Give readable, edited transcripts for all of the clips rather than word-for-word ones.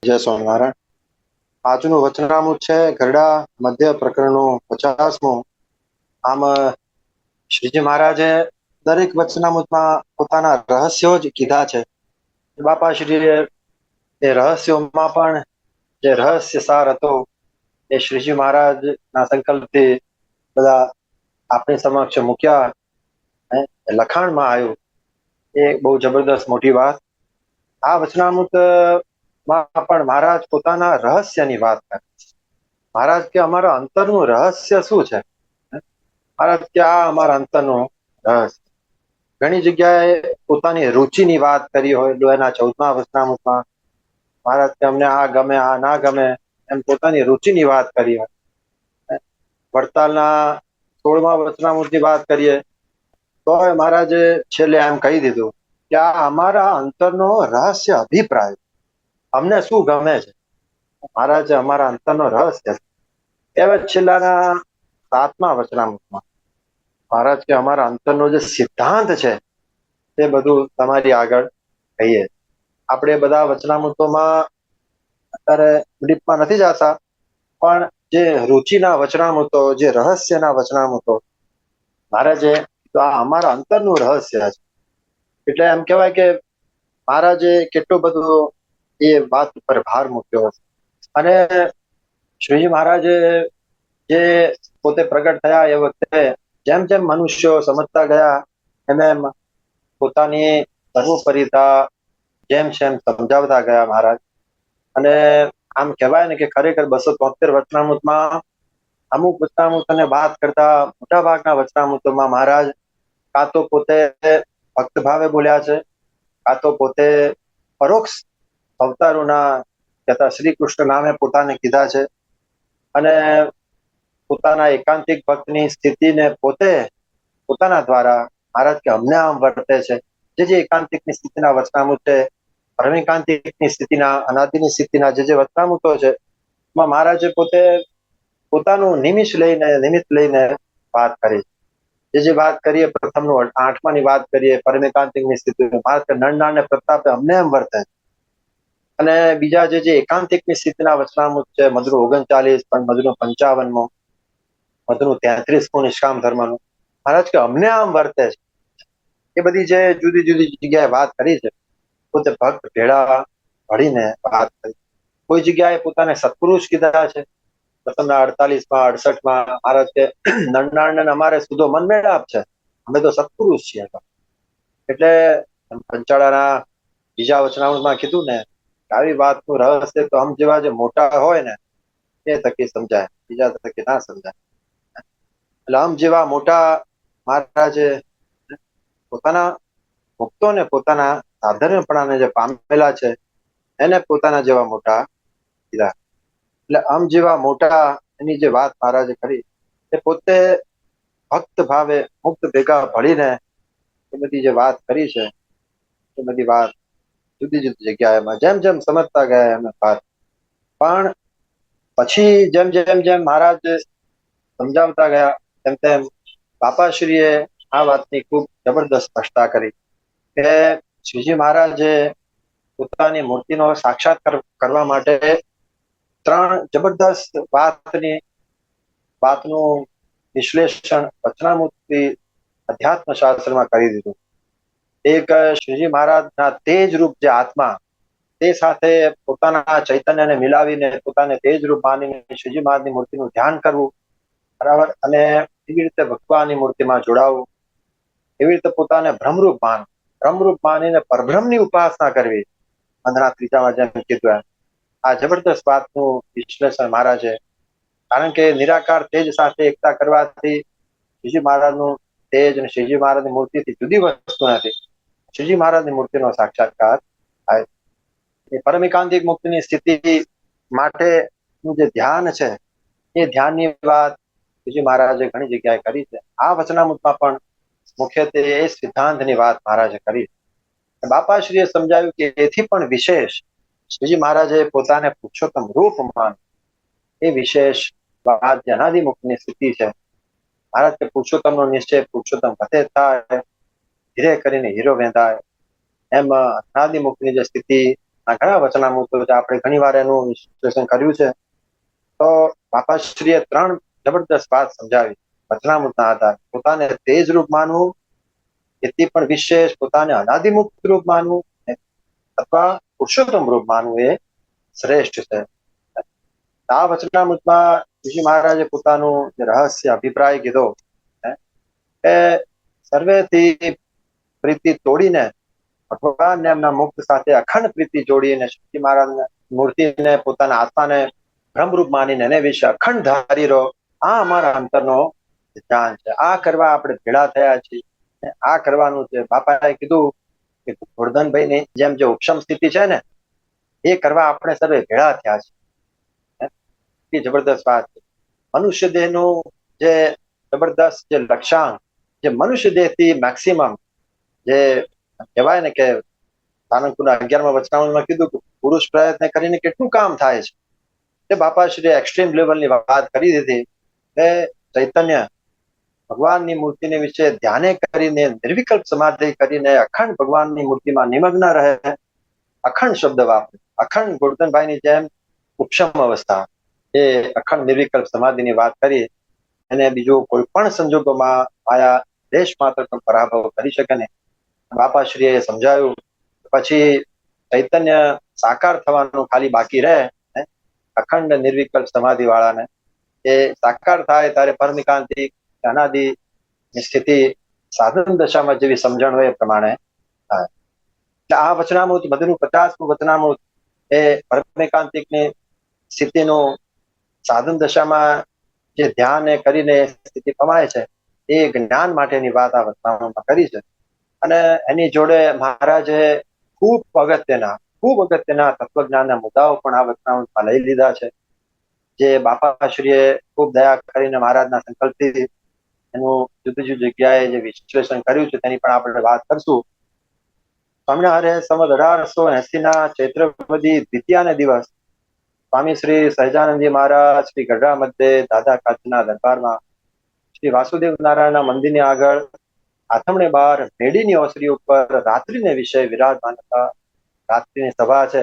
જય સ્વામિનારાયણ. આજનું વચનામૃત છે ગરડા મધ્ય પ્રકરણનું 50મું. આમ શ્રીજી મહારાજે દરેક વચનામૃતમાં પોતાના રહસ્યો જ કીધા છે. બાપાશ્રીએ એ રહસ્યોમાં પણ જે રહસ્ય સાર હતો એ શ્રીજી મહારાજના સંકલ્પથી બધા આપણી સમક્ષ મૂક્યા, લખાણમાં આવ્યું. એ બહુ જબરદસ્ત મોટી વાત. આ વચનામૃત માં પણ મહારાજ પોતાના રહસ્યની વાત કરે છે. મહારાજ કે અમારા અંતરનું રહસ્ય શું છે? મહારાજ કે આ અમારા અંતરનું રહસ્ય. ઘણી જગ્યાએ પોતાની રુચિની વાત કરી હોય. એના 14મા વચનામૃતમાં મહારાજ કે અમને આ ગમે આ ના ગમે એમ પોતાની રુચિની વાત કરી હોય. વડતાલના 16મા વચનામૃતની વાત કરીએ તો મહારાજે છેલ્લે એમ કહી દીધું કે આ અમારા અંતરનો રહસ્ય અભિપ્રાય, અમને શું ગમે છે મહારાજ અમારા અંતરનો રહસ્ય. એવા છેલ્લાના 7મા વચનામૃતમાં મહારાજ કે અમારા અંતરનો જે સિદ્ધાંત છે તે બધું તમારી આગળ કહીએ. આપણે બધા વચનામૃતોમાં અત્યારે ડીપમાં નથી જતા, પણ જે રુચિના વચનામૃતો, જે રહસ્યના વચનામૃતો મહારાજે તો આ અમારા અંતરનું રહસ્ય છે. એટલે એમ કહેવાય કે મહારાજે કેટલું બધું એ વાત ઉપર ભાર મૂક્યો છે. અને શ્રીજી મહારાજે જે પોતે પ્રગટ થયા એ વખતે જેમ જેમ મનુષ્યો સમજતા ગયા એમ એમ પોતાની સર્વોપરીતા જેમ સમજાવતા ગયા મહારાજ. અને આમ કહેવાય ને કે ખરેખર 273 વચનામૃતમાં અમુક વચનામૃતોને વાત કરતા મોટા ભાગના વચનામૃતોમાં મહારાજ કાં તો પોતે ભક્ત ભાવે બોલ્યા છે, કાં તો પોતે પરોક્ષ અવતારોના કહેતા શ્રી કૃષ્ણ નામે પોતાને કીધા છે. અને પોતાના એકાંતિક ભક્તની સ્થિતિને પોતે પોતાના દ્વારા મહારાજ કે અમને આમ વર્તે છે. જે એકાંતિકની સ્થિતિના વચનામૃત છે, પરમ એકાંતિકની સ્થિતિના, અનાદિની સ્થિતિના જે વચનામૃતો છે એમાં મહારાજે પોતે પોતાનું નિમિત્ત લઈને વાત કરી. જે વાત કરીએ પ્રથમનું 8માની વાત કરીએ પરમ એકાંતિકની સ્થિતિનું, મહારાજ નરનાળને પ્રતાપે અમને એમ વર્તે. અને બીજા જે એકાંતિકની સ્થિતિના વચનામૃત છે મધુર 39, પણ મધુર 55, મધુર 33મું નિષ્કામ ધર્મનું, મહારાજ કે અમને આમ વર્તે છે. એ બધી જે જુદી જુદી જગ્યાએ વાત કરી છે, પોતે ભક્ત ભેળા ભળીને વાત કરી. કોઈ જગ્યાએ પોતાને સત્પુરુષ કીધા છે. પ્રથમના 48માં 68માં મહારાજ કે નરનાળને અમારે સુધો મન મેળાપ છે, અમે તો સત્પુરુષ છીએ. એટલે પંચાળાના બીજા વચનામૃતમાં કીધું ને, આવી વાતનું રહસ્ય તો આમ જેવા જે મોટા હોય ને એ થકી સમજાય, બીજા થકી ના સમજાય. એટલે આમ જેવા મોટા મહારાજે પોતાના ભક્તોને પોતાના સાધારણપણાને જે પામેલા છે એને પોતાના જેવા મોટા કીધા. એટલે આમ જેવા મોટા એની જે વાત મહારાજે કરી એ પોતે ભક્ત ભાવે મુક્ત ભેગા ભળીને એ બધી જે વાત કરી છે એ બધી વાત જુદી જુદી જગ્યાએમાં જેમ જેમ સમજતા ગયા એમ વાત. પણ પછી જેમ જેમ જેમ મહારાજ સમજાવતા ગયા તેમ તેમ બાપાશ્રીએ આ વાતની ખૂબ જબરદસ્ત સ્પષ્ટતા કરી કે શ્રીજી મહારાજે પોતાની મૂર્તિનો સાક્ષાત્કાર કરવા માટે 3 જબરદસ્ત વાતનું વિશ્લેષણ વચનામૃતથી અધ્યાત્મ શાસ્ત્રમાં કરી દીધું. એક શ્રીજી મહારાજના તેજ રૂપ જે આત્મા, તે સાથે પોતાના ચૈતન્યને મિલાવીને પોતાને તેજ રૂપ માનીને શ્રીજી મહારાજની મૂર્તિનું ધ્યાન કરવું, બરાબર. અને એવી રીતે ભગવાનની મૂર્તિમાં જોડાવવું. એવી રીતે પોતાને ભ્રમરૂપ માનીને પરબ્રહ્મની ઉપાસના કરવી. અંધના 3જામાં જેમ કીધું આ જબરદસ્ત વાતનું વિશ્લેષણ મહારાજે, કારણ કે નિરાકાર તેજ સાથે એકતા કરવાથી શ્રીજી મહારાજનું તેજ અને શ્રીજી મહારાજની મૂર્તિથી જુદી વસ્તુ નથી. શ્રીજી મહારાજની મૂર્તિનો સાક્ષાત્કાર થાય. એ પરમ એકાંતિક મુક્તિની સ્થિતિ માટેનું જે ધ્યાન છે એ ધ્યાનની વાત શ્રીજી મહારાજે ઘણી જગ્યાએ કરી છે. આ વચનામૃતમાં પણ મુખ્યત્વે એ સિદ્ધાંતની વાત મહારાજે કરી. બાપાશ્રીએ સમજાવ્યું કે એથી પણ વિશેષ શ્રીજી મહારાજે પોતાને પુરુષોત્તમ રૂપ માન, એ વિશેષ વાત અનાદિ મુક્તિની સ્થિતિ છે. મહારાજ કે પુરુષોત્તમનો નિશ્ચય પુરુષોત્તમ ઘટે થાય, ધીરે કરીને હીરો વેંધાય. એમ અનાદિ મુક્તિની જે સ્થિતિ આ ઘણા વચનામૃતો છે, આપણે ઘણી વાર એનું વિશ્લેષણ કર્યું છે. તો બાપાશ્રીએ 3 જબરદસ્ત વાત સમજાવી વચનામૃતના આધારે. પોતાને તેજ રૂપ માનવું, એથી પણ વિશેષ પોતાને અનાદિમુક્ત રૂપ માનવું અથવા પુરુષોત્તમ રૂપ માનવું એ શ્રેષ્ઠ છે. આ વચનામૃતમાં શ્રીજી મહારાજે પોતાનું જે રહસ્ય અભિપ્રાય કીધો એ સર્વેથી પ્રીતિ તોડીને ભગવાનને એમના મુક્ત સાથે અખંડ પ્રીતિ જોડીને શ્રીજી મહારાજને મૂર્તિને પોતાના આત્માને બ્રહ્મરૂપ માનીને એને વિશે અખંડ ધારી રહો, આ અમારા અંતરનો સિદ્ધાંત છે. આ કરવા આપણે ભેળા થયા છીએ. આ કરવાનું છે. બાપાએ કીધું કે ગોરધનભાઈની જેમ જે ઉપશમ સ્થિતિ છે ને, એ કરવા આપણે સર્વે ભેળા થયા છીએ. જબરદસ્ત વાત છે. મનુષ્ય દેહનું જે જબરદસ્ત જે લક્ષ્યાંક, જે મનુષ્ય દેહથી મેક્સિમમ જે કહેવાય ને કે સાનંદપુરના 11મા વચનામૃતમાં કીધું કે પુરુષ પ્રયત્ન કરીને કેટલું કામ થાય છે. તે બાપાશ્રીએ એક્સ્ટ્રીમ લેવલની વાત કરી દીધી કે ચૈતન્ય ભગવાનની મૂર્તિને વિશે ધ્યાને કરીને નિર્વિકલ્પ સમાધિ કરીને અખંડ ભગવાનની મૂર્તિમાં નિમગ્ન રહે. અખંડ શબ્દ વાપરે. અખંડ ગોરધનભાઈની જેમ ઉપશમ અવસ્થા, એ અખંડ નિર્વિકલ્પ સમાધિની વાત કરી. એને બીજું કોઈ પણ સંજોગોમાં આયા દેશ માત્ર પણ પરાભવ કરી શકે નહીં. બાપાશ્રીએ સમજાવ્યું. પછી ચૈતન્ય સાકાર થવાનું ખાલી બાકી રહે, અખંડ નિર્વિકલ્પ સમાધિ વાળાને એ સાકાર થાય ત્યારે પરમિકાંતિક અનાદિ સ્થિતિ સાધન દશામાં જેવી સમજણ હોય એ પ્રમાણે થાય. એટલે આ વચનામૃત બધું 50મું વચનામૃત એ પરમિકાંતિકની સ્થિતિનું સાધન દશામાં જે ધ્યાન કરીને સ્થિતિ પમાય છે, એ જ્ઞાન માટેની વાત આ વચનામૃતમાં કરી છે. અને એની જોડે મહારાજે ખૂબ અગત્યના તત્વજ્ઞાનના મુદ્દાઓ પણ આ વચનામૃતમાં લઈ લીધા છે. જે બાપાશ્રીએ ખૂબ દયા કરીને મહારાજના સંકલ્પથી એનું જુદી જુદી જગ્યાએ જે વિશ્લેષણ કર્યું છે તેની પણ આપણે વાત કરશું. સ્વામિનારાયણે સંવત 1880ના ચૈત્રવદી દ્વિતીયાના દિવસ સ્વામી શ્રી સહજાનંદજી મહારાજ શ્રી ગઢડા મધ્યે દાદા કાચના દરબારમાં શ્રી વાસુદેવ નારાયણના મંદિરની આગળ આથમણે બહાર મેડીની ઓસરી ઉપર રાત્રિને વિષય વિરાજમાન હતા. રાત્રિની સભા છે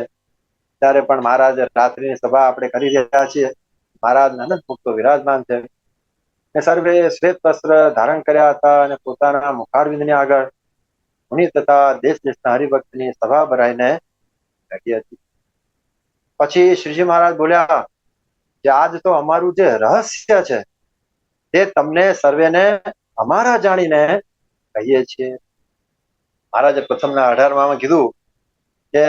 ત્યારે પણ મહારાજ રાત્રિની સભા આપણે કરી રહ્યા છીએ. મહારાજ અનંત મુક્તો વિરાજમાન છે. સર્વે શ્વેત વસ્ત્ર ધારણ કર્યા હતા અને પોતાના મુખારવિંદની આગળ મુનિ તથા દેશ દેશના હરિભક્તની સભા ભરાઈને બેઠી હતી. પછી શ્રીજી મહારાજ બોલ્યા કે આજ તો અમારું જે રહસ્ય છે તે તમને સર્વેને અમારા જાણીને કહીએ છીએ. મહારાજે પ્રથમના 18માં કીધું કે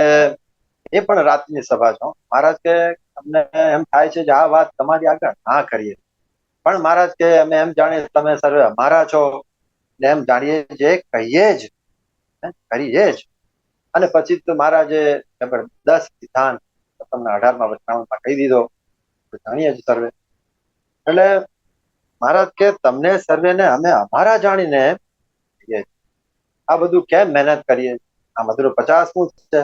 એ પણ રાતની સભા છો. મહારાજ કે અમને એમ થાય છે કે આ વાત તમારી આગળ ના કરીએ, પણ મહારાજ કે અમે એમ જાણીએ તમે સર્વે અમારા છો ને એમ જાણીએ જે કહીએ જ કરીએ જ. અને પછી તો મહારાજે જબરદસ્ત સિદ્ધાંત પ્રથમના 18માં વચનામૃતમાં કહી દીધો, જાણીએ જ સર્વે. એટલે મહારાજ કે તમને સર્વેને અમે અમારા જાણીને કહીએ. આ બધું કેમ મહેનત કરીએ? આ મધુરો 50મું છે,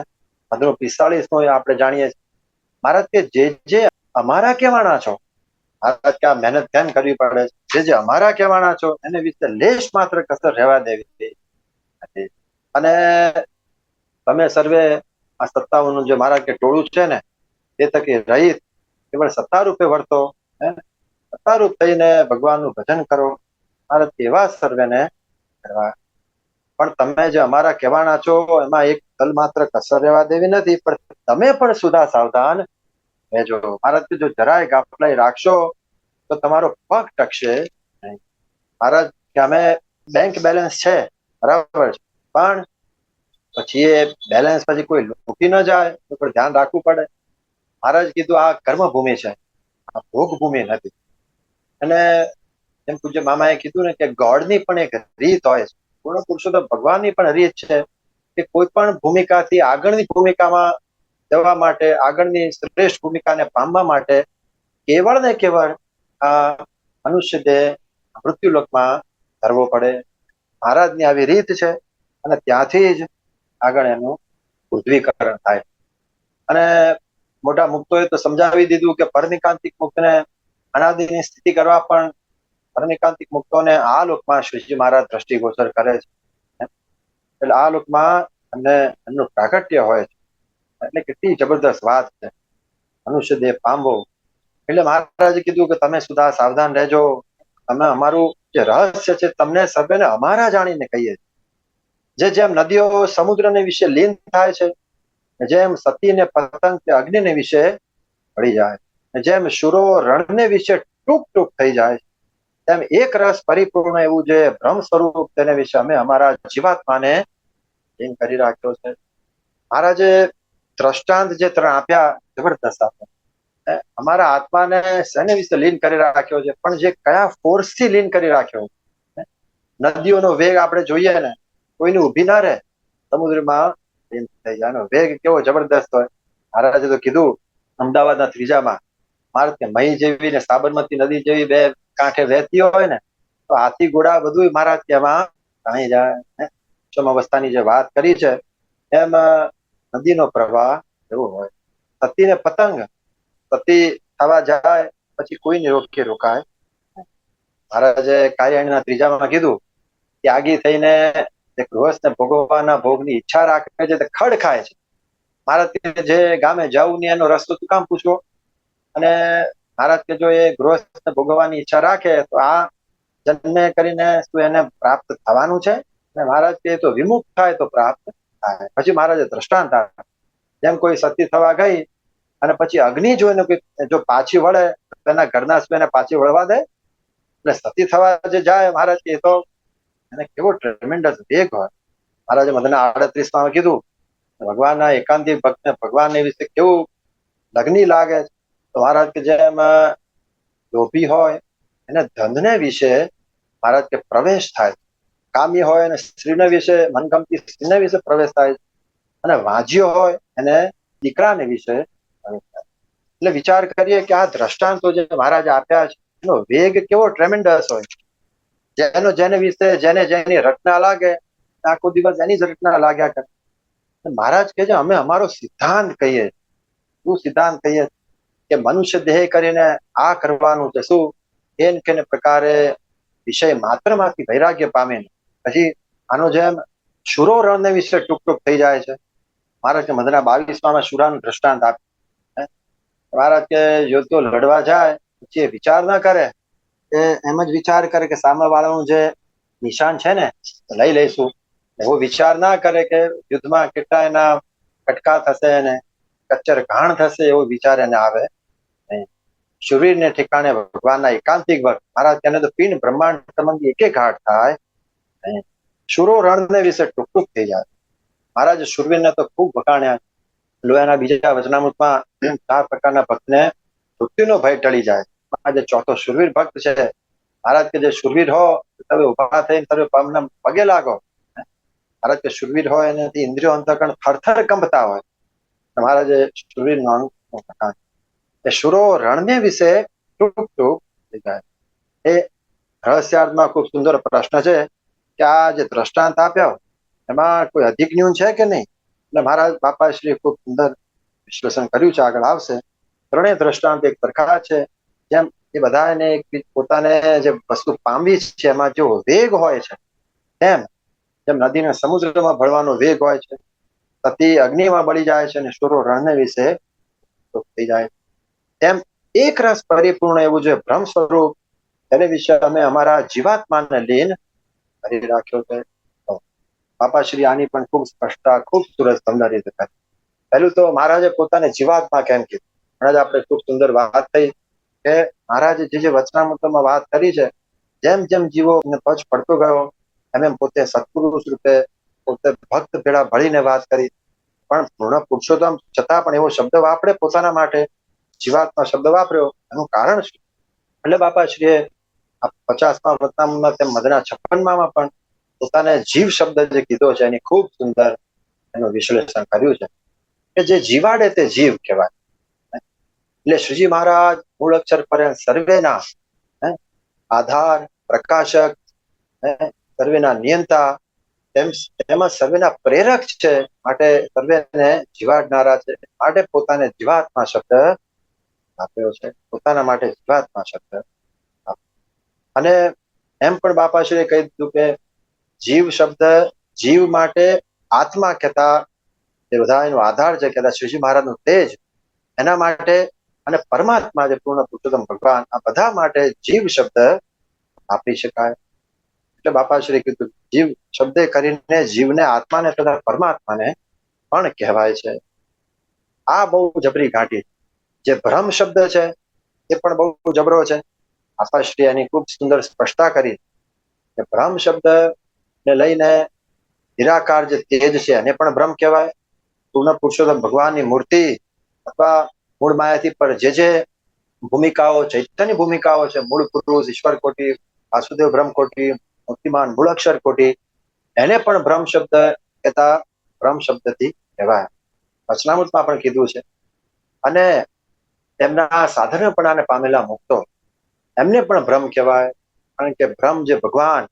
મધુરો 45મું આપણે જાણીએ છીએ. મહારાજ કે જે અમારા કહેવાના છો, મહારાજ કે આ મહેનત કેમ કરવી પડે? જે અમારા કહેવાના છો એને વિશે લેશ માત્ર કસર રહેવા દેવી નથી. અને તમે સર્વે આ 57નું જે મહારાજ કે ટોળું છે ને, તે થકી રહિત કેવળ સત્તા રૂપે વર્તો, સત્તારૂપ થઈને ભગવાનનું ભજન કરો. મહારાજ એવા સર્વેને કરવા. પણ તમે જે અમારા કહેવાના છો એમાં એક તલ માત્ર કસર રહેવા દેવી નથી, પણ તમે પણ સુધા સાવધાન રહેજો. મહારાજ જો જરાય ગાફલાઈ રાખશો તો તમારો પગ ટકશે નહીં. મહારાજ કે અમે બેંક બેલેન્સ છે બરાબર, પણ પછી એ બેલેન્સ પછી કોઈ લૂંટી ન જાય તો પણ ધ્યાન રાખવું પડે. મહારાજ કીધું આ કર્મભૂમિ છે, આ ભોગભૂમિ નથી. અને જેમ પૂજ્ય મામાએ કીધું ને કે ગોડની પણ એક રીત હોય છે, પૂર્ણ પુરુષોત્તમ ભગવાનની પણ રીત છે કે કોઈ પણ ભૂમિકાથી આગળની ભૂમિકામાં જવા માટે, આગળની શ્રેષ્ઠ ભૂમિકાને પામવા માટે કેવળ ને કેવળ આ મનુષ્ય દેહ મૃત્યુલોકમાં ધરવો પડે. મહારાજની આવી રીત છે અને ત્યાંથી જ આગળ એનું ઉદ્ધવીકરણ થાય. અને મોટા મુક્તોએ તો સમજાવી દીધું કે પરમિકાંતિક મુક્તને અનાદિની સ્થિતિ કરવા પણ પરમિકાંતિક મુક્તોને આ લોકમાં શ્રીજી મહારાજ દ્રષ્ટિગોચર કરે છે. એટલે આ લોકમાં એમને એમનું પ્રાગટ્ય હોય છે. એટલે કેટલી જબરદસ્ત વાત છે, મનુષ્ય દેહ પામવો. એટલે મહારાજે કીધું કે તમે સુધા સાવધાન રહેજો, તમે અમારું જે રહસ્ય છે તમને સર્વેને અમારા જાણીને કહીએ. જેમ નદીઓ સમુદ્રને વિશે લીન થાય છે, જેમ સતી ને પતંગ કે અગ્નિને વિશે પડી જાય, જેમ શુરો રણને વિશે ટૂંક ટૂંક થઈ જાય, તેમ એક રસ પરિપૂર્ણ એવું જે બ્રહ્મ સ્વરૂપ તેને વિશે અમે અમારા જીવાત્માને લીન કરી રાખ્યો છે. મહારાજે દ્રષ્ટાંત જે ત્રણ આપ્યા, જબરદસ્ત આપ્યા. અમારા આત્માને શેને વિશે લીન કરી રાખ્યો છે, પણ જે કયા ફોર્સ થી લીન કરી રાખ્યો. નદીઓનો વેગ આપણે જોઈએ ને, કોઈની ઊભી ના રહે, સમુદ્રમાં લીન થઈ જાય. વેગ કેવો જબરદસ્ત હોય. મહારાજે તો કીધું અમદાવાદના ત્રીજામાં મારે કે મહી જેવી ને સાબરમતી નદી જેવી બે કાંઠે વહેતી હોય ને, તો હાથી ઘોડા બધું મહારાજ કે એમાં તણાઈ જાય. અવસ્થાની જે વાત કરી છે એમ નદીનો પ્રવાહ એવો હોય. સતી ને પતંગ, સતી થવા જાય પછી કોઈને રોકી રોકાય. મહારાજે કાર્યાયણના ત્રીજામાં કીધું ત્યાગી થઈને ગૃહસ્થને ભોગવવાના ભોગની ઈચ્છા રાખે છે તે ખડ ખાય છે. મહારાજ કે જે ગામે જવું ને એનો રસ્તો તું કામ પૂછવો, અને મહારાજ કે જો એ ગૃહસ્થને ભોગવવાની ઈચ્છા રાખે તો આ જન્મે કરીને શું એને પ્રાપ્ત થવાનું છે? મહારાજ કે તો વિમુખ થાય તો પ્રાપ્ત થાય. પછી મહારાજે દ્રષ્ટાંત આપ્યા, જેમ કોઈ સતી થવા ગઈ અને પછી અગ્નિ જોઈને જો પાછી વળે તો એના ઘરના શું એને પાછી વળવા દે? એટલે સતી થવા જે જાય, મહારાજ કે તો એને કેવો ટ્રેમેન્ડસ વેગ હોય. મહારાજે મધના 38માં કીધું ભગવાનના એકાંતિક ભક્તને ભગવાનને વિશે કેવું લગ્ની લાગે. તો મહારાજ કે જેમ લોભી હોય એને ધનને વિશે મહારાજ કે પ્રવેશ થાય, કામી હોય અને સ્ત્રીને વિશે મનગમતી સ્ત્રીને વિશે પ્રવેશ થાય, અને વાંજ્યો હોય એને દીકરાને વિશે પ્રવેશ થાય. એટલે વિચાર કરીએ કે આ દ્રષ્ટાંતો જે મહારાજે આપ્યા છે એનો વેગ કેવો ટ્રેમેન્ડસ હોય. જેનો જેને વિશે જેને જેની રચના લાગે આખો દિવસ એની જ રચના લાગ્યા કરે. મહારાજ કહે છે અમે અમારો સિદ્ધાંત કહીએ. શું સિદ્ધાંત કહીએ? કે મનુષ્ય દેહ કરીને આ કરવાનું છે શું? એન કે પ્રકારે વિષય માત્ર માંથી વૈરાગ્ય પામે. પછી આનો જેમ શુરો રણને વિશે ટૂંક ટૂંક થઈ જાય છે. મહારાજ કે મધના 22માં શુરાનું દ્રષ્ટાંત આપે. મહારાજ કે યોદ્ધો લડવા જાય પછી એ વિચાર ના કરે, એમ જ વિચાર કરે કે સામે વાળાનું જે નિશાન છે ને લઈ લઈશું. એવો વિચાર ના કરે કે યુદ્ધમાં કેટલા એના કટકા થશે ને કચ્ચર ઘાણ થશે, એવો વિચાર એને આવે. શરીરને ઠેકાણે ભગવાનના એકાંતિક ભક્ત, મહારાજ તેને તો પિંડ બ્રહ્માંડ સંબંધી એક ઘાટ થાય. શુરો રણને વિશે ટૂંક ટૂંક થઈ જાય. મહારાજ શુરવીરને તો ખૂબ વખાણ્યા. લોયાના બીજા વચનામૃતમાં 4 પ્રકારના ભક્તને મૃત્યુનો ભય ટળી જાય. જે ચોથો શુરવીર ભક્ત છે, મહારાજ કે જે શુરવીર હો તમે ઉભા થઈને તમે પગે લાગો. મહારાજ કે શુરવીર હોય એનાથી ઇન્દ્રિયો અંતઃકરણ થરથર કંપતા હોય. મહારાજે શુરવીરનો વખાણ. શુરો રણને વિશે ટૂંક ટૂંક થઈ જાય. એ રહસ્યાર્થમાં ખૂબ સુંદર પ્રશ્ન છે કે આ જે દ્રષ્ટાંત આપ્યો એમાં કોઈ અધિક ન્યૂન છે કે નહીં? એટલે મહારાજ બાપા શ્રી ખૂબ સુંદર વિશ્લેષણ કર્યું છે, આગળ આવશે. ત્રણેય દ્રષ્ટાંત એક સરખા છે. જેમ એ બધાને પોતાને જે વસ્તુ પામવી છે એમાં જો વેગ હોય છે, તેમ જેમ નદીને સમુદ્રમાં ભળવાનો વેગ હોય છે, સતી અગ્નિમાં બળી જાય છે અને શુરો રણને વિશે થઈ જાય, તેમ એક રસ પરિપૂર્ણ એવું જે બ્રહ્મ સ્વરૂપ તેને વિશે અમે અમારા જીવાત્માને લીન કરી રાખ્યો છે. બાપા શ્રી આની પણ ખૂબ સ્પષ્ટતા, ખૂબ સુરત સમજાવી રીતે કરી. પહેલું તો મહારાજે પોતાને જીવાત્મા કેમ કીધું. મહારાજ આપણે ખૂબ સુંદર વાત થઈ કે મહારાજે જે વચનામૃતમાં વાત કરી છે, જેમ જેમ જીવો પછ પડતો ગયો એમ એમ પોતે સત્પુરુષ રૂપે પોતે ભક્ત ભેળા ભળીને વાત કરી. પણ પૂર્ણ પુરુષોત્તમ છતાં પણ એવો શબ્દ વાપરે પોતાના માટે, જીવાત્મા શબ્દ વાપર્યો, એનું કારણ શું? એટલે બાપા શ્રીએ 50મા વચનામૃતમાં તેમ મધના 56માં પણ પોતાને જીવ શબ્દ જે કીધો છે એની ખૂબ સુંદર એનું વિશ્લેષણ કર્યું છે કે જે જીવાડે તે જીવ કહેવાય. એટલે શ્રીજી મહારાજ મૂળ અક્ષર પર સર્વેના આધાર, પ્રકાશક, સર્વેના નિયંતા, તેમાં સર્વેના પ્રેરક છે. માટે સર્વેને જીવાડનારા છે. માટે પોતાને જીવાત્મા શબ્દ આપ્યો છે. પોતાના માટે જીવાત્મા શબ્દ. અને એમ પણ બાપાશ્રીએ કહી દીધું કે જીવ શબ્દ જીવ માટે આત્મા કહેતા એ બધા એનો આધાર છે કે શ્રીજી મહારાજનું તેજ એના માટે અને પરમાત્મા જે પૂર્ણ પુરુષોત્તમ ભગવાન આ બધા માટે જીવ શબ્દ આપી શકાય. એટલે બાપાશ્રી કીધું જીવ શબ્દે કરીને જીવને, આત્માને તથા પરમાત્માને પણ કહેવાય છે. આ બહુ જબરી ઘાટી. જે ભ્રમ શબ્દ છે એ પણ બહુ જબરો છે. બાપાશ્રી એની ખૂબ સુંદર સ્પષ્ટતા કરી કે ભ્રમ શબ્દ ને લઈને નિરાકાર જે તેજ છે એને પણ ભ્રમ કહેવાય. પૂર્ણ પુરુષોત્તમ ભગવાનની મૂર્તિ અથવા મૂળ માયાથી પર જે ભૂમિકાઓ, ચૈતન્ય ભૂમિકાઓ છે, મૂળ પુરુષ, ઈશ્વર કોટી, વાસુદેવ બ્રહ્મ કોટી, મૂર્તિમાન મૂળ અક્ષર કોટી, એને પણ ભ્રમ શબ્દ કહેતા ભ્રમ શબ્દથી કહેવાય. વચનામૃતમાં પણ કીધું છે. અને તેમના સાધનપણાને પામેલા મુક્તો એમને પણ ભ્રમ કહેવાય. કારણ કે ભ્રમ જે ભગવાન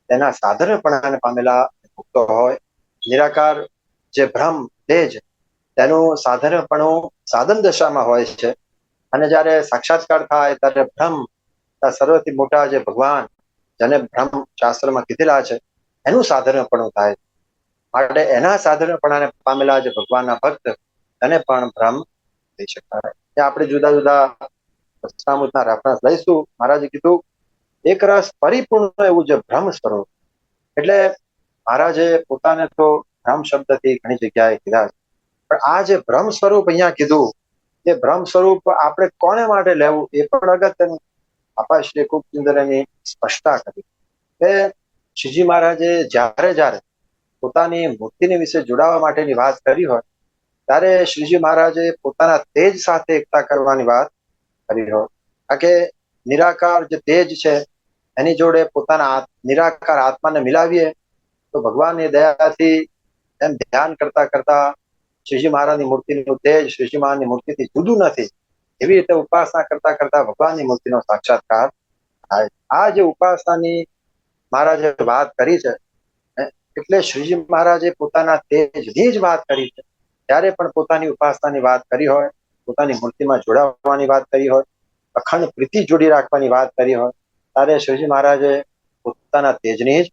તેના સાધનપણાને પામેલા મુક્તો હોય. નિરાકાર જે ભ્રમ તેજ તેનું સાધનપણું સાધન દશામાં હોય છે. અને જયારે સાક્ષાત્કાર થાય ત્યારે ભ્રમ સર્વથી મોટા જે ભગવાન જેને ભ્રમ શાસ્ત્રમાં કીધેલા છે એનું સાધનપણું થાય. માટે એના સાધનપણાને પામેલા જે ભગવાનના ભક્ત એને પણ ભ્રમ થઈ શકાય. આપણે જુદા જુદા વચનામૃતના રેફરન્સ લઈશું. મહારાજે કીધું એક રસ પરિપૂર્ણ એવું જે ભ્રમ સ્વરૂપ. એટલે મહારાજે પોતાને તો ભ્રમ શબ્દથી ઘણી જગ્યાએ કીધા છે, પણ આ જે ભ્રમ સ્વરૂપ અહીંયા કીધું એ ભ્રમ સ્વરૂપ આપણે કોને માટે લેવું એ પણ અગત્યનું. બાપાશ્રીએ ખૂબ સુંદર એની સ્પષ્ટતા કરી કે શ્રીજી મહારાજે જ્યારે પોતાની મૂર્તિની વિશે જોડાવા માટેની વાત કરી હોય ત્યારે શ્રીજી મહારાજે પોતાના તેજ સાથે એકતા કરવાની વાત કરી હોય. કારણ કે નિરાકાર જે તેજ છે એની જોડે પોતાના નિરાકાર આત્માને મિલાવીએ તો ભગવાનની દયાથી એમ ધ્યાન કરતા કરતા શ્રીજી મહારાજની મૂર્તિનું તેજ શ્રીજી મહારાજની મૂર્તિથી જુદું નથી. એવી રીતે ઉપાસના કરતા કરતા ભગવાનની મૂર્તિનો સાક્ષાત્કાર થાય. આ જે ઉપાસનાની મહારાજે વાત કરી છે એટલે શ્રીજી મહારાજે પોતાના તેજની જ વાત કરી છે. જ્યારે પણ પોતાની ઉપાસનાની વાત કરી હોય, પોતાની મૂર્તિમાં જોડાવાની વાત કરી હોય, અખંડ પ્રીતિ જોડી રાખવાની વાત કરી હોય ત્યારે શ્રીજી મહારાજે પોતાના તેજની જ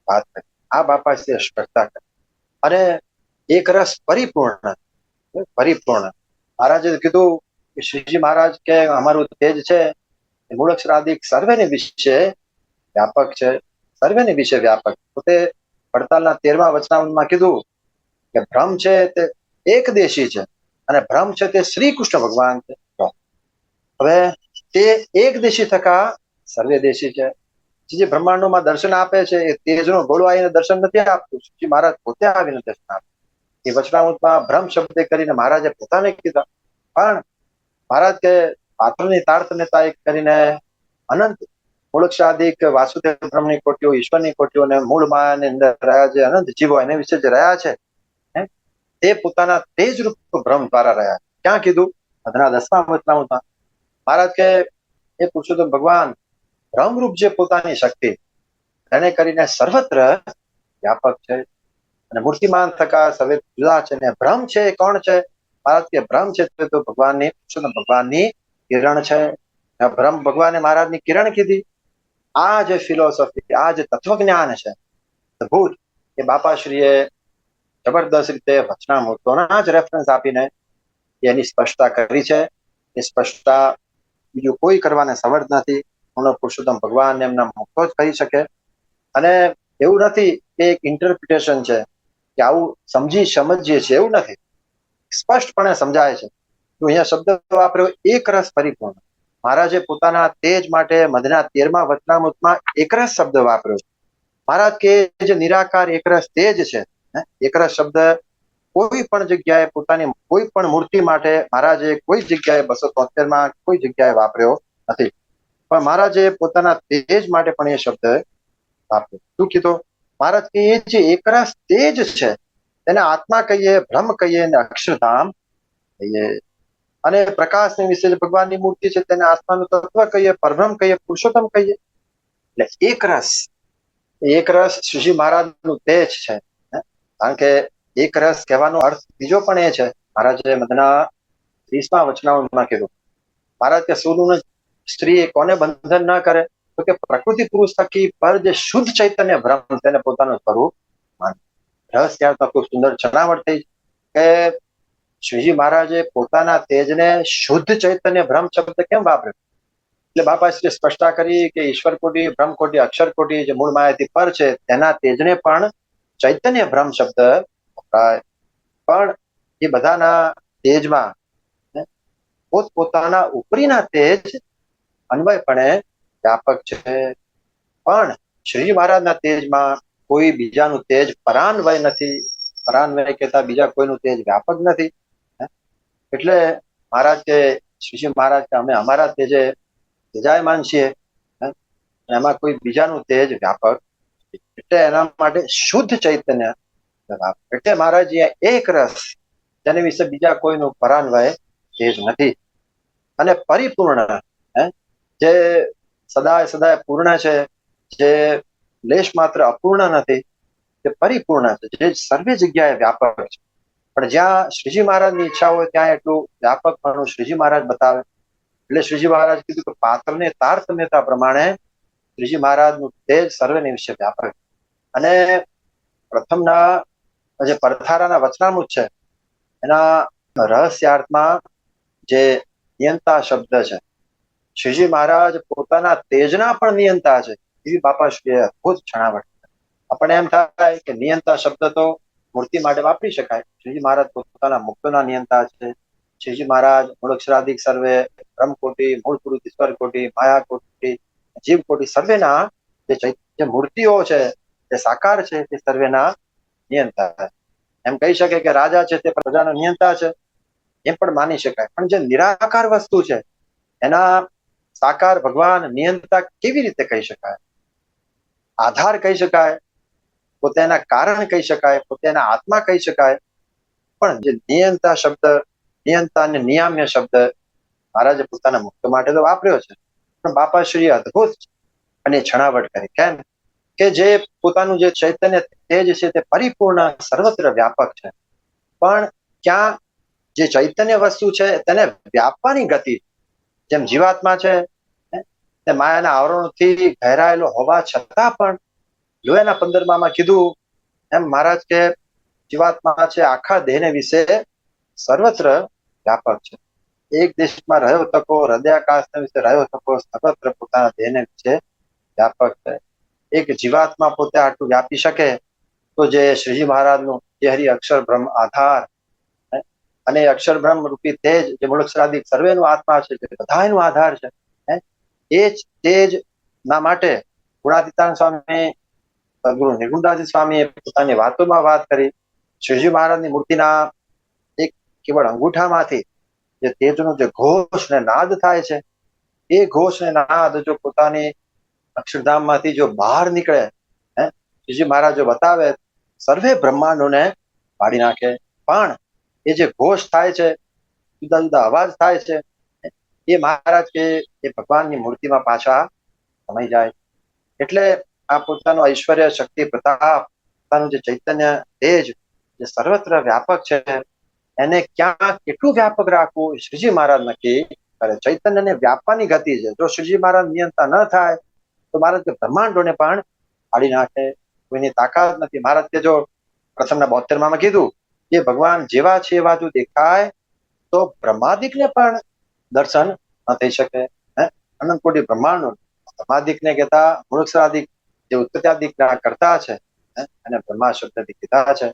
વાત કરી. આ બાપાશ્રીએ સ્પષ્ટતા કરી. અને એક રસ પરિપૂર્ણ મહારાજે કીધું કે શ્રીજી મહારાજ કે અમારું તેજ છે એ મૂળાક્ષરાદિક સર્વેની વિશે વ્યાપક છે. સર્વેની વિશે વ્યાપક. પોતે વડતાલના 13મા વચનામૃતમાં કીધું કે ભ્રમ છે તે એકદેશી છે અને ભ્રમ છે તે શ્રી કૃષ્ણ ભગવાન છે. હવે તે એકદેશી થકા સર્વેદેશી છે. જે બ્રહ્માંડોમાં દર્શન આપે છે એ તેજનો ગોળો આવીને દર્શન નથી આપતું. શ્રીજી મહારાજ પોતે આવીને દર્શન આપે. એ વચનામૃતમાં ભ્રમ શબ્દ કરીને મહારાજે પોતાને કીધા. પણ મહારાજ કે પાત્રની તાર્થનેતા કરીને અનંત મૂળક્ષાદિક વાસુદેવ બ્રહ્મની કોટીઓ, ઈશ્વરની કોટીઓ અને મૂળ માયાની અંદર રહ્યા જે અનંત જીવો એને વિશે જે રહ્યા છે તે પોતાના તેજ રૂપ ભ્રમ દ્વારા રહ્યા. ક્યાં કીધું? 10મા વચનામૃતમાં મહારાજ કે એ પુરુષોત્તમ ભગવાન ભ્રમરૂપ જે પોતાની શક્તિ એને કરીને સર્વત્ર વ્યાપક છે અને મૂર્તિમાન થકા સર્વે જુદા છે. ને ભ્રમ છે એ કોણ છે? મહારાજ કે ભ્રમ છે તો ભગવાનની પુરુષોત્તમ ભગવાનની કિરણ છે. ભ્રમ ભગવાને મહારાજની કિરણ કીધી. આ જે ફિલોસોફી, આ જે તત્વજ્ઞાન છે અદભુત, એ બાપાશ્રીએ જબરદસ્ત રીતે વચનામૃતોના જ રેફરન્સ આપીને એની સ્પષ્ટતા કરી છે. એ સ્પષ્ટતા બીજું કોઈ કરવાને સમર્થ નથી. પુરુષોત્તમ ભગવાન એમના મુક્તો જ કહી શકે. અને એવું નથી કે એક ઇન્ટરપ્રિટેશન છે કે આવું સમજીએ છીએ, એવું નથી. સ્પષ્ટપણે સમજાય છે. તો અહીંયા શબ્દ વાપર્યો એક રસ પરિપૂર્ણ. મહારાજે પોતાના તેજ માટે મધના 13મા વચનામૃતમાં એકરસ શબ્દ વાપર્યો. મહારાજ કે જે નિરાકાર એકરસ તેજ છે, એકરસ શબ્દ કોઈ પણ જગ્યાએ પોતાની કોઈ પણ મૂર્તિ માટે મહારાજે કોઈ જગ્યાએ 273માં કોઈ જગ્યાએ વાપર્યો નથી. પણ મહારાજે પોતાના તેજ માટે પણ એ શબ્દ વાપર્યો. શું કીધું? મહારાજ કે એ જે એકરસ તેજ છે તેને આત્મા કહીએ, બ્રહ્મ કહીએ અને અક્ષરધામ કહીએ. અને પ્રકાશની વિશે ભગવાનની મૂર્તિ છે તેને આત્માનું તત્વ કહીએ, પરબ્રહ્મ કહીએ, પુરુષોત્તમ કહીએ. એટલે એક રસ શ્રીજી મહારાજનું તેજ છે. કારણ કે એક રસ કહેવાનો અર્થ બીજો પણ એ છે. મહારાજે મધના 30મા વચનામૃતમાં કીધું. મહારાજ કે સૂર્યનું સ્ત્રી કોને બંધન ન કરે? તો કે પ્રકૃતિ પુરુષ થકી પર જે શુદ્ધ ચૈતન્ય બ્રહ્મ તેને પોતાનું સ્વરૂપ માને. રહસ્ય ખૂબ સુંદર છણાવટ થઈ. કે શ્રીજી મહારાજે પોતાના તેજને શુદ્ધ ચૈતન્ય બ્રહ્મ શબ્દ કેમ વાપર્યો? એટલે બાપાશ્રીએ સ્પષ્ટતા કરી કે ઈશ્વર કોટી, બ્રહ્મ કોટી, અક્ષર કોટી જે મૂળ માયાથી પર છે તેના તેજને પણ ચૈતન્ય બ્રહ્મ શબ્દ વપરાય. પણ એ બધાના તેજમાં પોતપોતાના ઉપરીના તેજ અન્વયપણે વ્યાપક છે. પણ શ્રીજી મહારાજના તેજમાં કોઈ બીજાનું તેજ પરાન્વય નથી. પરાન્વય કહેતા બીજા કોઈનું તેજ વ્યાપક નથી. એટલે મહારાજ કે શ્રીજી મહારાજ કે અમે અમારા તેજે તેજાયમાન છીએ, એમાં કોઈ બીજાનું તેજ વ્યાપક, એટલે એના માટે શુદ્ધ ચૈતન્ય. એટલે મહારાજ એક રસ તેની વિશે બીજા કોઈનું પરાન્વય તેજ નથી. અને પરિપૂર્ણ, જે સદાય સદાય પૂર્ણ છે, જે લેશ માત્ર અપૂર્ણ નથી, તે પરિપૂર્ણ છે, જે સર્વે જગ્યાએ વ્યાપક છે. પણ જ્યાં શ્રીજી મહારાજની ઈચ્છા હોય ત્યાં એટલું વ્યાપકપણું શ્રીજી મહારાજ બતાવે. એટલે શ્રીજી મહારાજ કીધું કે પાત્રને તારતમ્યતા પ્રમાણે શ્રીજી મહારાજનું તેજ સર્વેની વિશે વ્યાપક. અને પ્રથમના જે પરથારાના વચનામૃત છે એના રહસ્યાર્થમાં જે નિયંતા શબ્દ છે, શ્રીજી મહારાજ પોતાના તેજના પણ નિયંતા છે, એવી બાપાશ્રીએ અદભુત છણાવટ. આપણને એમ થાય કે નિયંતા શબ્દ તો મૂર્તિ માટે વાપરી શકાય. શ્રીજી મહારાજ પોતાના મુક્તોના નિયંતા છે. શ્રીજી મહારાજ મૂળક્ષરાદિક સર્વે, બ્રહ્મકોટી, મૂળ પુરુષ ઈશ્વર કોટી, માયા કોટી, જીવ કોટી સર્વેના જે મૂર્તિઓ છે, જે સાકાર છે, તે સર્વેના નિયંતા. એમ કહી શકે કે રાજા છે તે પ્રજાનો નિયંતા છે, એમ પણ માની શકાય. પણ જે નિરાકાર વસ્તુ છે એના સાકાર ભગવાન નિયંતા કેવી રીતે કહી શકાય? આધાર કહી શકાય, પોતે એના કારણ કહી શકાય, પોતે એના આત્મા કહી શકાય. પણ જે નિયંતા શબ્દ, નિયંતા અને નિયામ્ય શબ્દ મહારાજે પોતાના મુક્ત માટે તો વાપર્યો છે, પણ બાપાશ્રીએ અદભુત અને છણાવટ કરી. કેમ કે જે પોતાનું જે ચૈતન્ય તેજ છે તે પરિપૂર્ણ સર્વત્ર વ્યાપક છે, પણ ક્યાં જે ચૈતન્ય વસ્તુ છે તેને વ્યાપવાની ગતિ, જેમ જીવાત્મા છે તે માયાના આવરણોથી ઘેરાયેલો હોવા છતાં પણ લોયાના 15માં કીધું એમ મહારાજ કે જીવાત્મા છે આખા દેહને વિશે સર્વત્ર વ્યાપક છે. એક દેશમાં રહ્યો તકો, હૃદયાકાશના વિશે રહ્યો તકો, સર્વત્ર પોતાના દેહને વિશે વ્યાપક છે. એક જીવાત્મા પોતે આટલું વ્યાપી શકે તો જે શ્રીજી મહારાજનું જે હરિ અક્ષર બ્રહ્મ આધાર અને અક્ષર બ્રહ્મ રૂપી તેજ જે મૂળક્ષરાદિક સર્વેનો આત્મા છે, તે બધાનો આધાર છે, એ જ તેજ ના માટે ગુણાતીતાન સ્વામી, સદગુરુ નિર્ગુણદાસજી સ્વામીએ પોતાની વાતોમાં વાત કરી. શ્રીજી મહારાજની મૂર્તિના એક કેવળ અંગૂઠામાંથી જે તેજનો જે ઘોષ ને નાદ થાય છે, એ ઘોષ ને નાદ જો પોતાની અક્ષરધામમાંથી જો બહાર નીકળે, શ્રીજી મહારાજ જો બતાવે, સર્વે બ્રહ્માંડોને પાડી નાખે. પણ એ જે ઘોષ થાય છે, જુદા જુદા અવાજ થાય છે, એ મહારાજ કે એ ભગવાનની મૂર્તિમાં પાછા સમાઈ જાય. એટલે આ પોતાનો ઐશ્વર્ય, શક્તિ, પ્રતાપ, પોતાનું જે ચૈતન્ય તેજ જે સર્વત્ર વ્યાપક છે, એને ક્યાં કેટલું વ્યાપક રાખવું શ્રીજી મહારાજ નક્કી કરે. ચૈતન્યને વ્યાપવાની ગતિ છે. જો શ્રીજી મહારાજ નિયંતા ન થાય તો મહારાજ કે બ્રહ્માંડોને પણ પાડી નાખે, કોઈની તાકાત નથી. મહારાજ કે જો પ્રથમના 72માં કીધું કે ભગવાન જેવા છે એવા જો દેખાય તો બ્રહ્માદિકને પણ દર્શન ન થઈ શકે. અનંત કોટી બ્રહ્માંડો બ્રહ્માદિકને કહેતા મૂળક્ષરાદિક જે ઉત્પત્ત્યાદિકના કરતા છે, અને બ્રહ્મા શબ્દથી કીધા છે,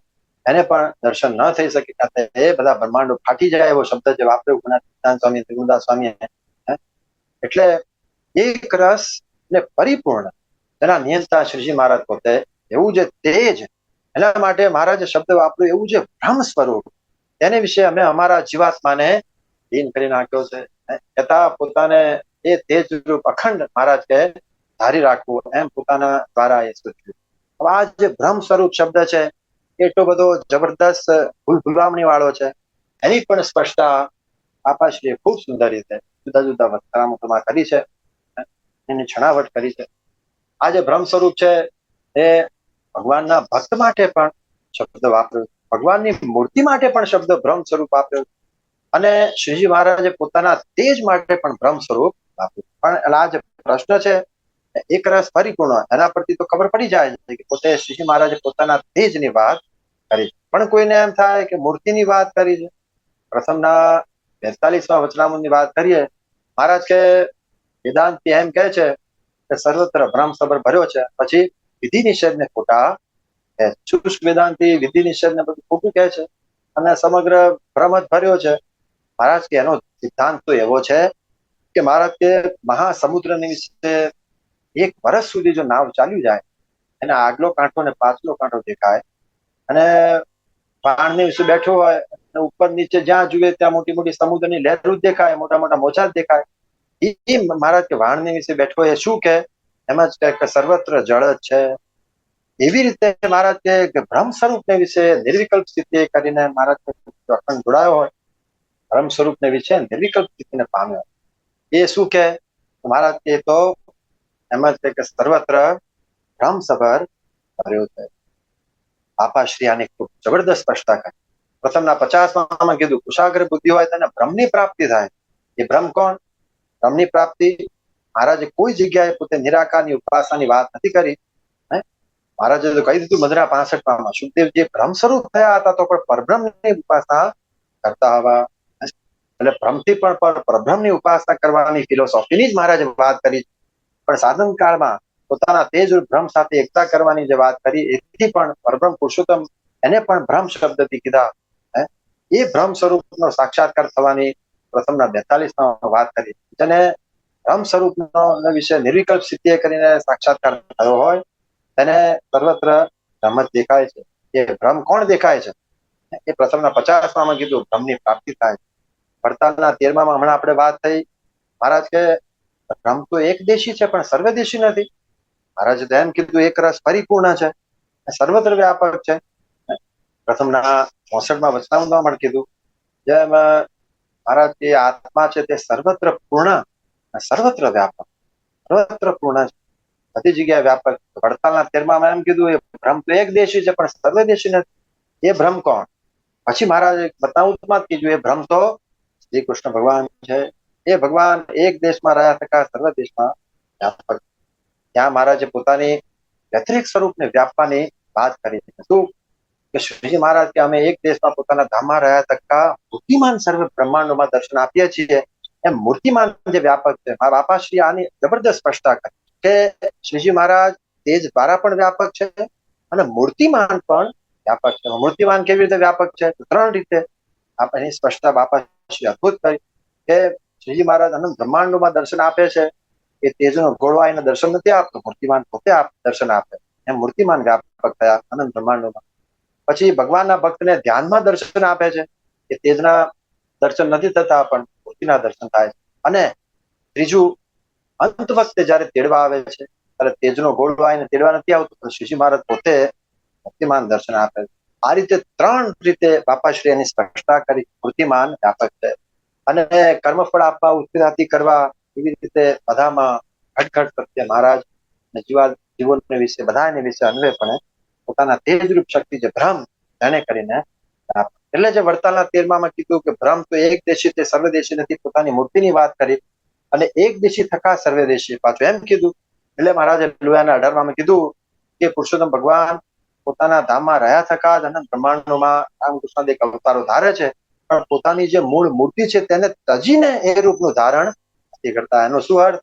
એને પણ દર્શન ન થઈ શકે. એ બધા બ્રહ્માંડો ફાટી જાય એવો શબ્દ જે વાપર્યો ગુણાતીતાન સ્વામી, ત્રિગુણદાસ સ્વામીએ. એટલે એક રસ ને પરિપૂર્ણ તેના નિયંતા શ્રીજી મહારાજ પોતે. એવું જે તેજ, એના માટે મહારાજે શબ્દ વાપર્યો એવું જે બ્રહ્મ સ્વરૂપ, તેને વિશે અમે અમારા જીવાત્માને લીન કરી નાખ્યો છે. કહેતા પોતાને એ તેજ રૂપ અખંડ મહારાજ કે ધારી રાખવું, એમ પોતાના દ્વારા એ સૂચવ્યું. હવે આ જે બ્રહ્મ સ્વરૂપ શબ્દ છે એટલો બધો જબરદસ્ત ભૂલભુલામણી વાળો છે. એની પણ સ્પષ્ટતા બાપાશ્રીએ ખૂબ સુંદર રીતે જુદા જુદા વક્તરામૃતોમાં કરી છે, એની છણાવટ કરી છે. આ જે બ્રહ્મ સ્વરૂપ છે એ ભગવાનના ભક્ત માટે પણ શબ્દ વાપર્યો, ભગવાનની મૂર્તિ માટે પણ શબ્દ બ્રહ્મ સ્વરૂપ વાપર્યો, અને શ્રીજી મહારાજે પોતાના તેજ માટે પણ બ્રહ્મ સ્વરૂપ વાપર્યું. પણ આ જે પ્રશ્ન છે એક રસ પરિપૂર્ણ, એના પરથી તો ખબર પડી જાય કે પોતે શ્રીજી મહારાજે પોતાના તેજની વાત કરી. પણ કોઈને એમ થાય કે મૂર્તિની વાત કરી છે. પ્રથમના 42મા વચનામૃતની વાત કરીએ, મહારાજ કે વેદાંતિ એમ કહે છે કે સર્વત્ર ભ્રમ સબર ભર્યો છે, પછી વિધિ નિષેધ ને ખોટા શુષ્ક વેદાંતિ વિધિ નિષેધ ને બધું ખોટું કહે છે અને સમગ્ર ભ્રમ જ ભર્યો છે. મહારાજ કે એનો સિદ્ધાંત તો એવો છે કે મહારાજ કે મહાસમુદ્રની વિશે 1 વર્ષ સુધી જો નાવ ચાલ્યું જાય, એના આગલો કાંઠો ને પાછલો કાંઠો દેખાય, અને વાણની વિશે બેઠો હોય, ઉપર નીચે જ્યાં જુએ ત્યાં મોટી મોટી સમુદ્રની લહેરો જ દેખાય, મોટા મોટા મોજા જ દેખાય. એ મહારાજ કે વાણની વિશે બેઠો એ શું કે, એમ જ કહે કે સર્વત્ર જળ જ છે. એવી રીતે મહારાજ કે ભ્રમ સ્વરૂપને વિશે નિર્વિકલ્પ સ્થિતિ કરીને મહારાજ અખંડ જોડાયો હોય, ભ્રમ સ્વરૂપને વિશે નિર્વિકલ્પ સ્થિતિને પામ્યો. એ શું કે મહારાજ કે તો એમ જ કે સર્વત્ર ભ્રમ સભર ભર્યો છે. બાપાશ્રી આની ખૂબ જબરદસ્ત સ્પષ્ટતા કરી. પ્રથમના 50માં કીધું કુશાગ્ર બુદ્ધિ હોય તેને ભ્રમની પ્રાપ્તિ થાય. એ ભ્રમ કોણ? ભ્રમની પ્રાપ્તિ મહારાજે કોઈ જગ્યાએ પોતે નિરાકારની ઉપાસનાની વાત નથી કરી. મહારાજે તો કહી દીધું મધરા 65માં સુખદેવ જે ભ્રમ સ્વરૂપ થયા હતા તો પણ પરબ્રહ્મની ઉપાસના કરતા હતા. એટલે ભ્રમથી પણ પરબ્રહ્મની ઉપાસના કરવાની ફિલોસોફીની જ મહારાજે વાત કરી. પણ સાધન કાળમાં પોતાના તેજ ભ્રમ સાથે એકતા કરવાની જે વાત કરી, એથી પણ પરબ્રહ્મ પુરુષોત્તમ એને પણ ભ્રમ શબ્દથી કીધા. એ ભ્રમ સ્વરૂપનો સાક્ષાત્કાર થવાની પ્રથમના 42માં વાત કરી. જેને ભ્રમ સ્વરૂપનો વિશે નિર્વિકલ્પ સ્થિતિએ કરીને સાક્ષાત્કાર થયો હોય તેને સર્વત્ર ભ્રમ જ દેખાય છે. એ ભ્રમ કોણ દેખાય છે? એ પ્રથમના 50માં કીધું ભ્રમની પ્રાપ્તિ થાય. વડતાલના 13માં હમણાં આપણે વાત થઈ, મહારાજ કે ભ્રમ તો એકદેશી છે પણ સર્વદેશી નથી. મહારાજે તો એમ કીધું એક રસ પરિપૂર્ણ છે, સર્વત્ર વ્યાપક છે. પ્રથમના 64માં વચનામૃતમાં પણ કીધું જેમ મહારાજ કે આત્મા છે તે સર્વત્ર પૂર્ણ, સર્વત્ર વ્યાપક, સર્વત્ર પૂર્ણ છે, બધી જગ્યાએ વ્યાપક. વડતાલના 13માં એમ કીધું એ ભ્રમ તો એકદેશી છે પણ સર્વદેશી નથી. એ ભ્રમ કોણ? પછી મહારાજે વચનામૃતમાં જ કીધું એ ભ્રમ તો શ્રી કૃષ્ણ ભગવાન છે. એ ભગવાન એક દેશમાં રહ્યા થકા સર્વ દેશમાં વ્યાપક. ત્યાં મહારાજે પોતાની વ્યતિરેક સ્વરૂપને વ્યાપવાની વાત કરી. શું કે શ્રીજી મહારાજ કે અમે એક દેશમાં પોતાના ધામમાં રહ્યા થકા મૂર્તિમાન સર્વ બ્રહ્માંડોમાં દર્શન આપીએ છીએ. એમ મૂર્તિમાન જે વ્યાપક છે, મારા બાપાશ્રી આની જબરદસ્ત સ્પષ્ટતા કરી કે શ્રીજી મહારાજ તેજ દ્વારા પણ વ્યાપક છે અને મૂર્તિમાન પણ વ્યાપક છે. મૂર્તિમાન કેવી રીતે વ્યાપક છે? 3 રીતે આપણે સ્પષ્ટતા બાપાશ્રી અદભુત કરી કે શ્રીજી મહારાજ અનંત બ્રહ્માંડોમાં દર્શન આપે છે. એ તેજનો ગોળો આવીને દર્શન નથી આપતો, મૂર્તિમાન પોતે દર્શન આપે. એમ મૂર્તિમાન વ્યાપક થયા અનંત બ્રહ્માંડોમાં. પછી ભગવાનના ભક્તને ધ્યાનમાં દર્શન આપે છે. એ તેજના દર્શન નથી થતા પણ મૂર્તિના દર્શન થાય છે. અને ત્રીજું, અંત વખતે જયારે તેડવા આવે છે ત્યારે તેજનો ગોળો આવીને તેડવા નથી આવતો, પણ શ્રીજી મહારાજ પોતે મૂર્તિમાન દર્શન આપે છે. આ રીતે 3 રીતે બાપાશ્રી એની સ્પષ્ટતા કરી મૂર્તિમાન વ્યાપક છે. અને કર્મફળ આપવા, ઉત્ક્રાંતિ કરવા, એવી રીતે બધામાં ઘટઘટ પ્રત્યે મહારાજ જીવોને વિશે બધાને વિશે અન્વયપણે પોતાના તેજરૂપ શક્તિ જે ભ્રમ એને કરીને એટલે જે વડતાલના 13માં કીધું કે ભ્રમ તો એક દેશી તે સર્વદેશી નથી, પોતાની મૂર્તિની વાત કરી અને એક દેશી થકા સર્વદેશી પાછું એમ કીધું. એટલે મહારાજે લોયાના 18માં કીધું કે પુરુષોત્તમ ભગવાન પોતાના ધામમાં રહ્યા થકા જ અનંત બ્રહ્માંડોમાં રામકૃષ્ણ એક અવતારો ધારે છે, પણ પોતાની જે મૂળ મૂર્તિ છે તેને તજીને એ રૂપનું ધારણ નથી કરતા. એનો શું અર્થ?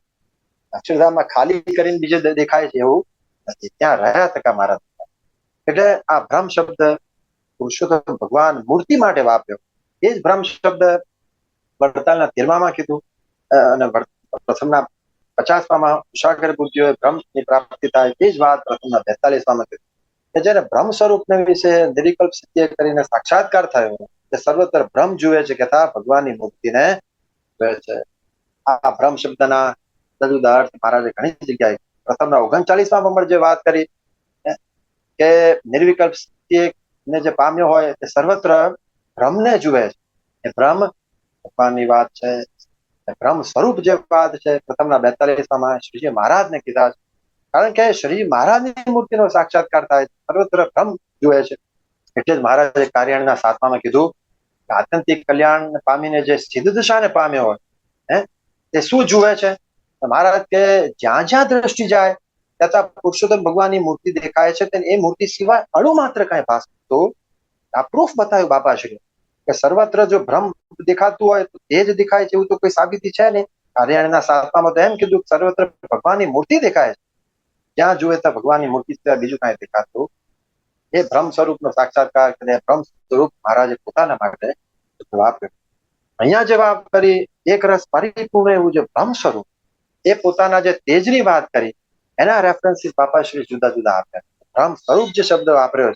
અક્ષરધામમાં ખાલી કરીને બીજે દેખાય છે એવું નથી, ત્યાં રહ્યા થકા મહારાજ. એટલે આ ભ્રમ શબ્દ પુરુષોત્તમ ભગવાન મૂર્તિ માટે વાપર્યો. એ જ ભ્રમ શબ્દ વડતાલના 13માં કીધું અને પ્રથમના 50માં ઉષાગર બુદ્ધિઓ ભ્રમની પ્રાપ્તિ થાય. તે જ વાત પ્રથમના 42માં કીધું કે જયારે ભ્રમ સ્વરૂપને વિશે નિર્વિકલ્પ સ્થિતિ કરીને સાક્ષાત્કાર થયો, તે સર્વત્ર ભ્રમ જુએ છે કે ભગવાનની મૂર્તિને જુએ છે. આ ભ્રમ શબ્દના જુદા અર્થ મહારાજે ઘણી જગ્યાએ પ્રથમના 39માં પણ જે વાત કરી કે નિર્વિકલ્પ સ્થિતિને જે પામ્યો હોય તે સર્વત્ર ભ્રમને જુએ છે. એ ભ્રમ ભગવાનની વાત છે. ભ્રમ સ્વરૂપ જે વાત છે પ્રથમના 42માં શ્રીજી મહારાજને કીધા છે. કારણ કે શ્રી મહારાજની મૂર્તિનો સાક્ષાત્કાર થાય, સર્વત્ર ભ્રમ જુએ છે. એટલે જ મહારાજે કાર્યાણના 7માં કીધું કે આત્યંતિક કલ્યાણ પામીને જે સિદ્ધ દશાને પામ્યો હોય તે શું જુએ છે? મહારાજ કે જ્યાં જ્યાં દ્રષ્ટિ જાય ત્યાં પુરુષોત્તમ ભગવાનની મૂર્તિ દેખાય છે. એ મૂર્તિ સિવાય અણુ માત્ર કઈ ભાસતું આ પ્રૂફ બતાવ્યું બાપાશ્રી કે સર્વત્ર જો ભ્રમ દેખાતું હોય તો તે જ દેખાય છે એવું તો કોઈ સાબિતી છે નહીં. હરિયાણાના શાસ્ત્રમાં તો એમ કીધું કે સર્વત્ર ભગવાનની મૂર્તિ દેખાય છે, જ્યાં જુએ ત્યાં ભગવાનની મૂર્તિ સિવાય બીજું કાંઈ દેખાતું એ ભ્રમ સ્વરૂપનો સાક્ષાત્કાર કરે. ભ્રમ સ્વરૂપ મહારાજે પોતાના માટે વાપર્યો. અહીંયા જે વાત કરી એક રસ પરિપૂર્ણ એવું જે ભ્રમ સ્વરૂપ, એ પોતાના જે તેજની વાત કરી એના રેફરન્સીસ બાપાશ્રી જુદા જુદા આપ્યા. ભ્રમ સ્વરૂપ જે શબ્દ વાપર્યો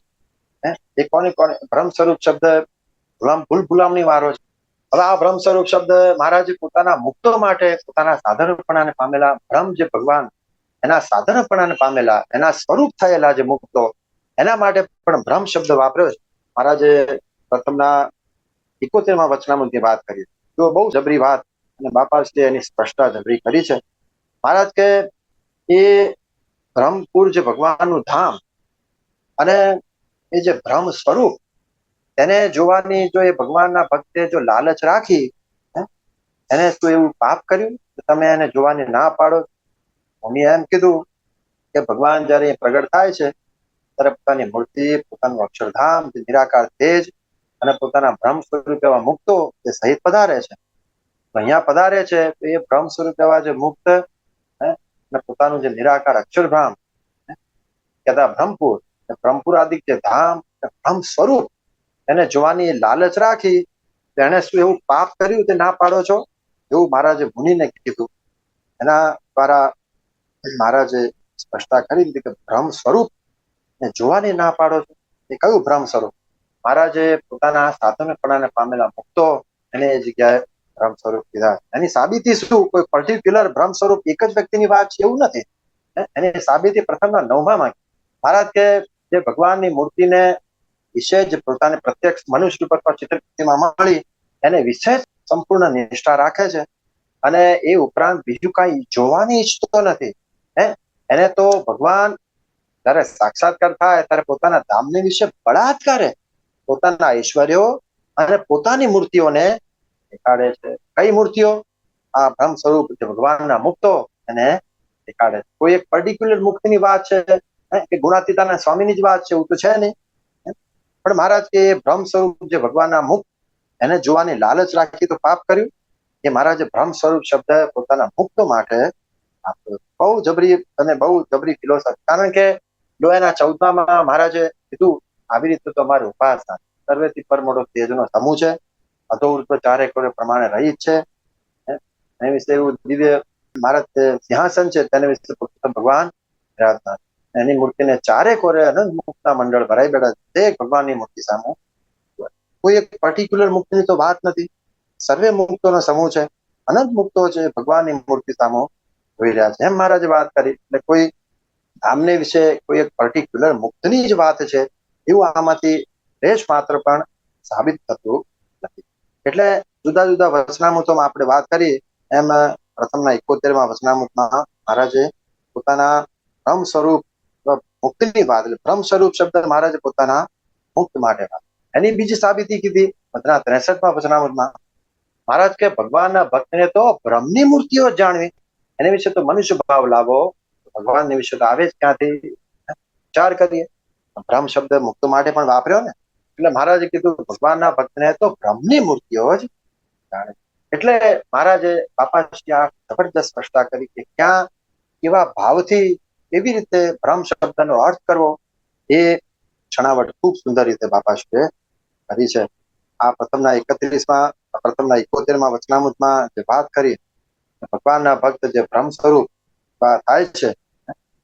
છે એ કોને ભ્રમ સ્વરૂપ શબ્દ ભૂલ ભૂલામણી વાળો છે. હવે આ ભ્રમ સ્વરૂપ શબ્દ મહારાજે પોતાના મુક્તો માટે પોતાના સાધારણપણાને પામેલા ભ્રમ જે ભગવાન એના સાધારણપણાને પામેલા એના સ્વરૂપ થયેલા જે મુક્તો એના માટે પણ ભ્રમ શબ્દ વાપર્યો છે. મહારાજે પ્રથમના 71માં વચનામૃતની વાત કરી. તો બહુ જબરી વાત અને બાપાશ્રીએ એની સ્પષ્ટતા જબરી કરી છે. મહારાજ કે એ ભ્રમપુર જે ભગવાનનું ધામ અને એ જે ભ્રમ સ્વરૂપ એને જોવાની જો એ ભગવાનના ભક્તે જો લાલચ રાખી, એને શું એવું પાપ કર્યું કે તમે એને જોવાની ના પાડો? મમ્મીએ એમ કીધું કે ભગવાન જયારે પ્રગટ થાય છે ત્યારે પોતાની મૂર્તિ, પોતાનું અક્ષરધામ, જે નિરાકાર તેજ અને પોતાના ભ્રમ સ્વરૂપ એવા મુક્તો જે સહિત પધારે છે. અહીંયા પધારે છે તો એ ભ્રમ સ્વરૂપ એવા જે મુક્ત અને પોતાનું જે નિરાકાર અક્ષરધામ કહેતા બ્રહ્મપુર આદિ જે ધામ ભ્રમ સ્વરૂપ એને જોવાની લાલચ રાખી, એને શું એવું પાપ કર્યું તે ના પાડો છો? એવું મહારાજે મુનિને કીધું. એના દ્વારા મહારાજે સ્પષ્ટતા કરી કે ભ્રમ સ્વરૂપ ને જોવાની ના પાડો છો એ કયું ભ્રમ સ્વરૂપ? મહારાજે પોતાના સાધનપણાને પામેલા મુક્તો એને એ જગ્યાએ ભ્રમ સ્વરૂપ કીધા. એની સાબિતી શું? કોઈ પર્ટિક્યુલર ભ્રમ સ્વરૂપ એક જ વ્યક્તિની વાત છે એવું નથી. એની સાબિતી પ્રથમના 9માં મહારાજ કે જે ભગવાનની મૂર્તિને વિશે જ પોતાને પ્રત્યક્ષ મનુષ્ય રૂપ અથવા ચિત્રકૃતિમાં મળી એને વિશે સંપૂર્ણ નિષ્ઠા રાખે છે અને એ ઉપરાંત બીજું કાંઈ જોવાની ઈચ્છતો નથી. એને તો ભગવાન જયારે સાક્ષાત્કાર થાય ત્યારે પોતાના ધામની વિશે બળાત્કારે પોતાના ઐશ્વર્યો અને પોતાની મૂર્તિઓને દેખાડે છે. કઈ મૂર્તિઓ? આ ભ્રમ સ્વરૂપ જે ભગવાનના મુક્તો એને દેખાડે છે. કોઈ એક પર્ટિક્યુલર મુક્તિની વાત છે કે ગુણાતીતાના સ્વામીની જ વાત છે એવું તો છે નહીં. પણ મહારાજ કે ભ્રમ સ્વરૂપ જે ભગવાનના મુક્ત એને જોવાની લાલચ રાખી તો પાપ કર્યું. એ મહારાજે ભ્રમ સ્વરૂપ શબ્દ પોતાના મુક્તો માટે આપ્યો. બહુ જબરી અને બહુ જબરી ફિલોસોફી. કારણ કે લોયાના 14માં મહારાજે કીધું આવી રીતે તો અમારી ઉપાસના સર્વેથી પર મોટો તેજનો સમૂહ છે, અધોવૃત્ત ચારે કોરે પ્રમાણે રહી જ છે. એના વિશે એવું દિવ્ય મહારાજ સિંહાસન છે તેના વિશે ભગવાન બિરાજમાન. એની મૂર્તિને ચારે કોરે અનંત મુક્તના મંડળ ભરાઈ બેઠા છે. ભગવાનની મૂર્તિ સામે કોઈ એક પર્ટિક્યુલર મુક્તિની તો વાત નથી. સર્વે મુક્તોનો સમૂહ છે, અનંત મુક્તો છે, ભગવાનની મૂર્તિ સામે જોઈ રહ્યા છે. એમ મહારાજે વાત કરી. એટલે કોઈ ધામને વિશે કોઈ એક પર્ટિક્યુલર મુક્તની જ વાત છે એવું આમાંથી લેશ માત્ર પણ સાબિત થતું નથી. એટલે જુદા જુદા વચનામૃતોમાં આપણે વાત કરી એમ પ્રથમના 71માં વચનામૃતમાં મહારાજે પોતાના ભ્રમ સ્વરૂપ મુક્તિની વાત, એટલે ભ્રમ સ્વરૂપ શબ્દ મહારાજે પોતાના મુક્ત માટે વાત. એની બીજી સાબિતી કીધી 63માં વચનામૃતમાં. મહારાજ કે ભગવાનના ભક્તને તો ભ્રમની મૂર્તિઓ જાણવી, એના વિશે તો મનુષ્ય ભાવ લાવો, ભગવાનની વિશે તો આવે જ ક્યાંથી? વિચાર કરીએ. ભ્રમ શબ્દ મુક્ત માટે પણ વાપર્યો ને. એટલે મહારાજે કીધું ભગવાનના ભક્તને તો ભ્રમની મૂર્તિઓ જ જાણે. એટલે મહારાજે બાપાશ્રી આ જબરદસ્ત સ્પષ્ટતા કરી કે ક્યાં કેવા ભાવથી કેવી રીતે ભ્રમ શબ્દનો અર્થ કરવો એ છણાવટ ખૂબ સુંદર રીતે બાપાશ્રીએ કરી છે. આ પ્રથમના 71માં વચનામૃતમાં જે વાત કરી ભગવાનના ભક્ત જે ભ્રમ સ્વરૂપ થાય છે,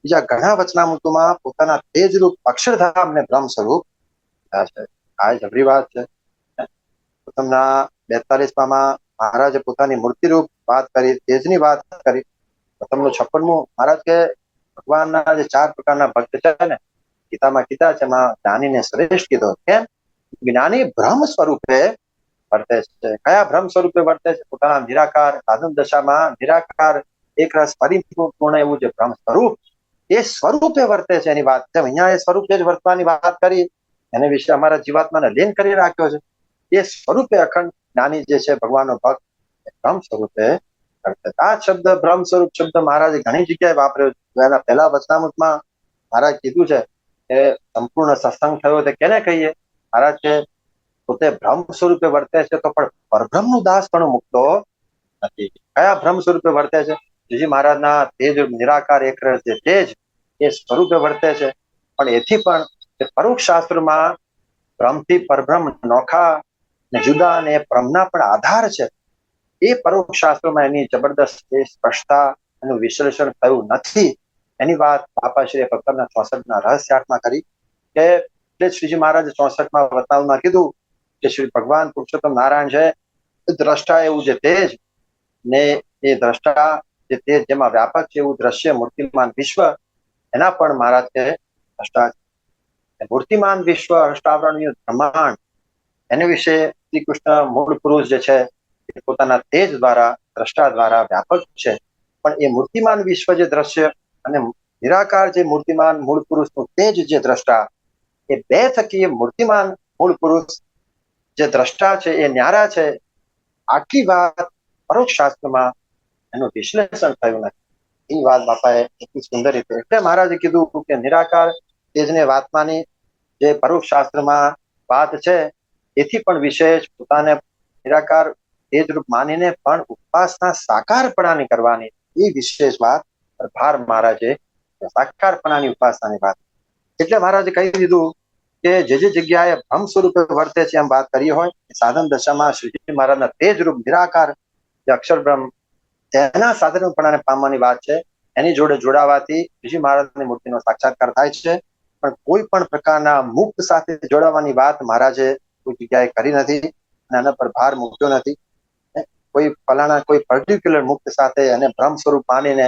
બીજા ઘણા વચનામૃતોમાં પોતાના તેજરૂપ અક્ષરધામને ભ્રમ સ્વરૂપ છે. આ જબરી વાત છે. પ્રથમના 42માં મહારાજે પોતાની મૂર્તિરૂપ વાત કરી, તેજની વાત કરી. પ્રથમનું 56મું મહારાજ કે ભગવાનના જે 4 પ્રકારના ભક્ત છે ને ગીતામાં કીધા છે, એમાં જ્ઞાનીને શ્રેષ્ઠ કીધો. કેમ? જ્ઞાની ભ્રમ સ્વરૂપે વર્તે છે. કયા ભ્રમ સ્વરૂપે વર્તે છે? પોતાના નિરાકાર સાધન દશામાં નિરાકાર એક રસ પરિપૂર્ણ એવું જે ભ્રમ સ્વરૂપ એ સ્વરૂપે વર્તે છે એની વાત છે. અહીંયા એ સ્વરૂપે જ વર્તવાની વાત કરી. એને વિશે અમારા જીવાત્માને લીન કરી રાખ્યો છે. એ સ્વરૂપે અખંડ જ્ઞાની જે છે ભગવાનનો ભક્ત ભ્રમ સ્વરૂપે વર્તે. આ શબ્દ ભ્રમ સ્વરૂપ શબ્દ મહારાજે ઘણી જગ્યાએ વાપર્યો છે. એના પહેલા વચનામૃતમાં મહારાજ કીધું છે કે સંપૂર્ણ સત્સંગ થયો તે કેને કહીએ? મહારાજ છે પોતે બ્રહ્મ સ્વરૂપે વર્તે છે તો પણ પરબ્રહ્મનું દાસ પણ મૂકતો નથી. કયા બ્રહ્મ સ્વરૂપે વર્તે છે? શ્રીજી મહારાજના તેજ નિરાકાર એક રસ જે તેજ એ સ્વરૂપે વર્તે છે. પણ એથી પણ પરોક્ષ શાસ્ત્રમાં બ્રહ્મથી પરબ્રહ્મ નોખા ને જુદા અને બ્રહ્મના પણ આધાર છે. એ પરોક્ષ શાસ્ત્રમાં એની જબરદસ્ત સ્પષ્ટતા એનું વિશ્લેષણ થયું નથી. એની વાત બાપાશ્રીએ ભક્તરના 64ના રહસ્યાર્થમાં કરી કે શ્રીજી મહારાજે 64માં વતનાવમાં કીધું કે શ્રી ભગવાન પુરુષોત્તમ નારાયણ છે દ્રષ્ટા એવું જે તેજ ને એ દ્રષ્ટા જે તેજ જેમાં વ્યાપક છે એવું દ્રશ્ય મૂર્તિમાન વિશ્વ એના પણ મહારાજ છે દ્રષ્ટા. મૂર્તિમાન વિશ્વ અષ્ટાવરણીય બ્રહ્માંડ એને વિશે શ્રી કૃષ્ણ મૂળ પુરુષ જે છે એ પોતાના તેજ દ્વારા દ્રષ્ટા દ્વારા વ્યાપક છે. પણ એ મૂર્તિમાન વિશ્વ જે દ્રશ્ય અને નિરાકાર જે મૂર્તિમાન મૂળ પુરુષનું તેજ જે દ્રષ્ટા એ બે થકી એ મૂર્તિમાન મૂળ પુરુષ જે દ્રષ્ટા છે એ ન્યારા છે. આટલી વાત પરોક્ષ શાસ્ત્રમાં એનું વિશ્લેષણ થયું નથી. એ વાત બાપાએ એટલી સુંદર રીતે એટલે મહારાજે કીધું કે નિરાકાર તેજને વાતમાની જે પરોક્ષ શાસ્ત્રમાં વાત છે એથી પણ વિશેષ પોતાને નિરાકાર તેજ રૂપ માનીને પણ ઉપાસના સાકારપણાની કરવાની એ વિશેષ વાત ભાર મહારાજે સાકારપણાની ઉપાસનાની વાત એટલે મહારાજે કહી દીધું કે જે જગ્યાએ બ્રહ્મ સ્વરૂપે વર્તે છે એમ વાત કરી હોય સાધન દશામાં શ્રીજી મહારાજના તેજ રૂપ નિરાકાર જે અક્ષર બ્રહ્મ તેના સાધારણપણાને પામવાની વાત છે. એની જોડે જોડાવાથી શ્રીજી મહારાજની મૂર્તિનો સાક્ષાત્કાર થાય છે. પણ કોઈ પણ પ્રકારના મુક્ત સાથે જોડાવાની વાત મહારાજે કોઈ જગ્યાએ કરી નથી અને એના પર ભાર મૂક્યો નથી. કોઈ ફલાણા કોઈ પર્ટિક્યુલર મુક્ત સાથે એને બ્રહ્મ સ્વરૂપ માનીને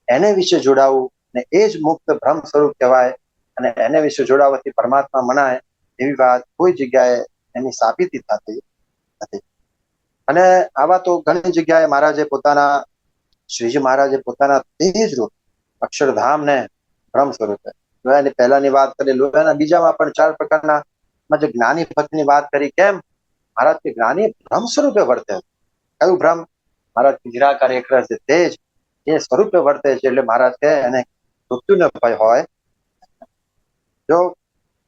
એને વિશે જોડાવું ને એ જ મુક્ત બ્રહ્મ સ્વરૂપ કહેવાય અને એને વિશે જોડાવાથી પરમાત્મા મનાય એવી વાત કોઈ જગ્યાએ એની સાબિતી થતી નથી. અને આવા તો ઘણી જગ્યાએ મહારાજે પોતાના શ્રીજી મહારાજે પોતાના તેજ રૂપ અક્ષરધામને બ્રહ્મ સ્વરૂપે લોયાની પહેલાની વાત કરી લોયાના બીજામાં પણ 4 પ્રકારના જે જ્ઞાની ભક્તની વાત કરી કેમ મહારાજ કે જ્ઞાની બ્રહ્મ સ્વરૂપે વર્તે. કયું બ્રહ્મ? મહારાજ નિરાકાર એક રસ તેજ એ સ્વરૂપે વર્તે છે એટલે મહારાજ કે એને મૃત્યુનો ભય હોય. જો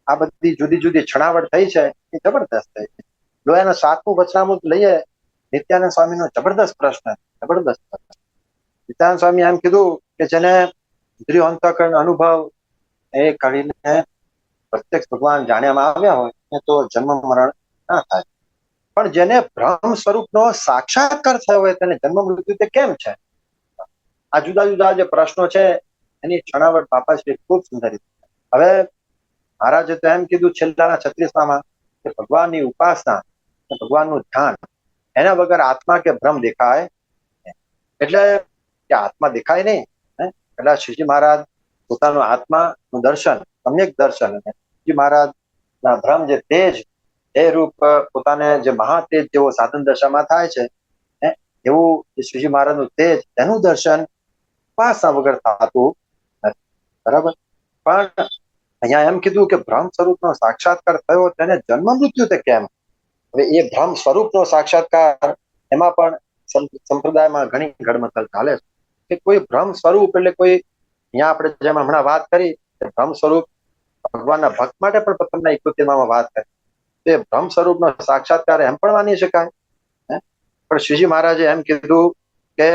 આ બધી જુદી જુદી છણાવટ થઈ છે એ જબરદસ્ત થઈ છે. લોયાના 7મું વચનામૃત લઈએ નિત્યાનંદ સ્વામીનો જબરદસ્ત પ્રશ્ન જબરદસ્ત પ્રશ્ન. નિત્યાનંદ સ્વામી એમ કીધું કે જેને ઇન્દ્રિયો અંતઃકરણ અનુભવ એ કરીને પ્રત્યક્ષ ભગવાન જાણ્યામાં આવ્યા હોય તો જન્મ મરણ ના થાય. પણ જેને બ્રહ્મ સ્વરૂપનો સાક્ષાત્કાર થયો હોય તેને જન્મ મૃત્યુ તે કેમ છે? આ જુદા જુદા જે પ્રશ્નો છે એની છણાવટ બાપાશ્રી ખૂબ સુંદર રીતે. હવે મહારાજે તો એમ કીધું છેલ્લાના 36માં કે ભગવાનની ઉપાસના ભગવાનનું ધ્યાન એના વગર આત્મા કે બ્રહ્મ દેખાય એટલે કે આત્મા દેખાય નહીં. એટલે શ્રીજી મહારાજ પોતાનું આત્માનું દર્શન સમ્યક દર્શન શ્રીજી મહારાજ બ્રહ્મ જે તેજ એ રૂપ પોતાને જે મહાતેજ જેવો સાધન દશામાં થાય છે એવું શ્રીજી મહારાજનું તેજ એનું દર્શન ઉપાસના વગર થતું નથી. બરાબર. પણ અહીંયા એમ કીધું કે બ્રહ્મ સ્વરૂપનો સાક્ષાત્કાર થયો તેને જન્મ મૃત્યુ તે કેમ? હવે એ બ્રહ્મ સ્વરૂપનો સાક્ષાત્કાર એમાં પણ સંપ્રદાયમાં ઘણી ગડમથલ ચાલે છે કે કોઈ બ્રહ્મ સ્વરૂપ એટલે કોઈ અહીંયા આપણે જેમ હમણાં વાત કરી બ્રહ્મ સ્વરૂપ ભગવાનના ભક્ત માટે પણ પ્રથમના 71માં વાત કરી તે બ્રહ્મ સ્વરૂપનો સાક્ષાત્કાર એમ પણ માની શકાય. પણ શ્રીજી મહારાજે એમ કીધું કે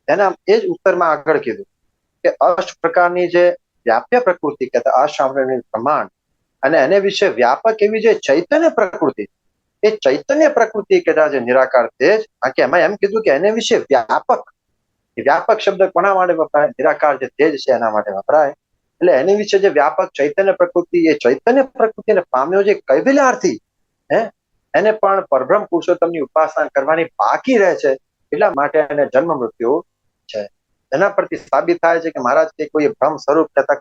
એના એ જ ઉત્તરમાં આગળ કીધું કે અષ્ટ પ્રકારની જે વ્યાપ્ય પ્રકૃતિ કહેતા અસાવરણીય બ્રહ્માંડ અને એને વિશે વ્યાપક એવી જે ચૈતન્ય પ્રકૃતિ એ ચૈતન્ય પ્રકૃતિ કહેતા જે નિરાકાર તેજ કે એમાં એમ કીધું કે એને વિશે વ્યાપક શબ્દ કોના માટે વપરાય? નિરાકાર જે તેજ છે એના માટે વપરાય. એટલે એની વિશે જે વ્યાપક ચૈતન્ય પ્રકૃતિ એ ચૈતન્ય પ્રકૃતિને પામ્યો જે કૈવલ્યાર્થી એને પણ પરબ્રહ્મ પુરુષોત્તમની ઉપાસના કરવાની બાકી રહે છે એટલા માટે એને જન્મ મૃત્યુ છે. એના પરથી સાબિત થાય છે કે મહારાજ કે કોઈ બ્રહ્મ સ્વરૂપ કહેતા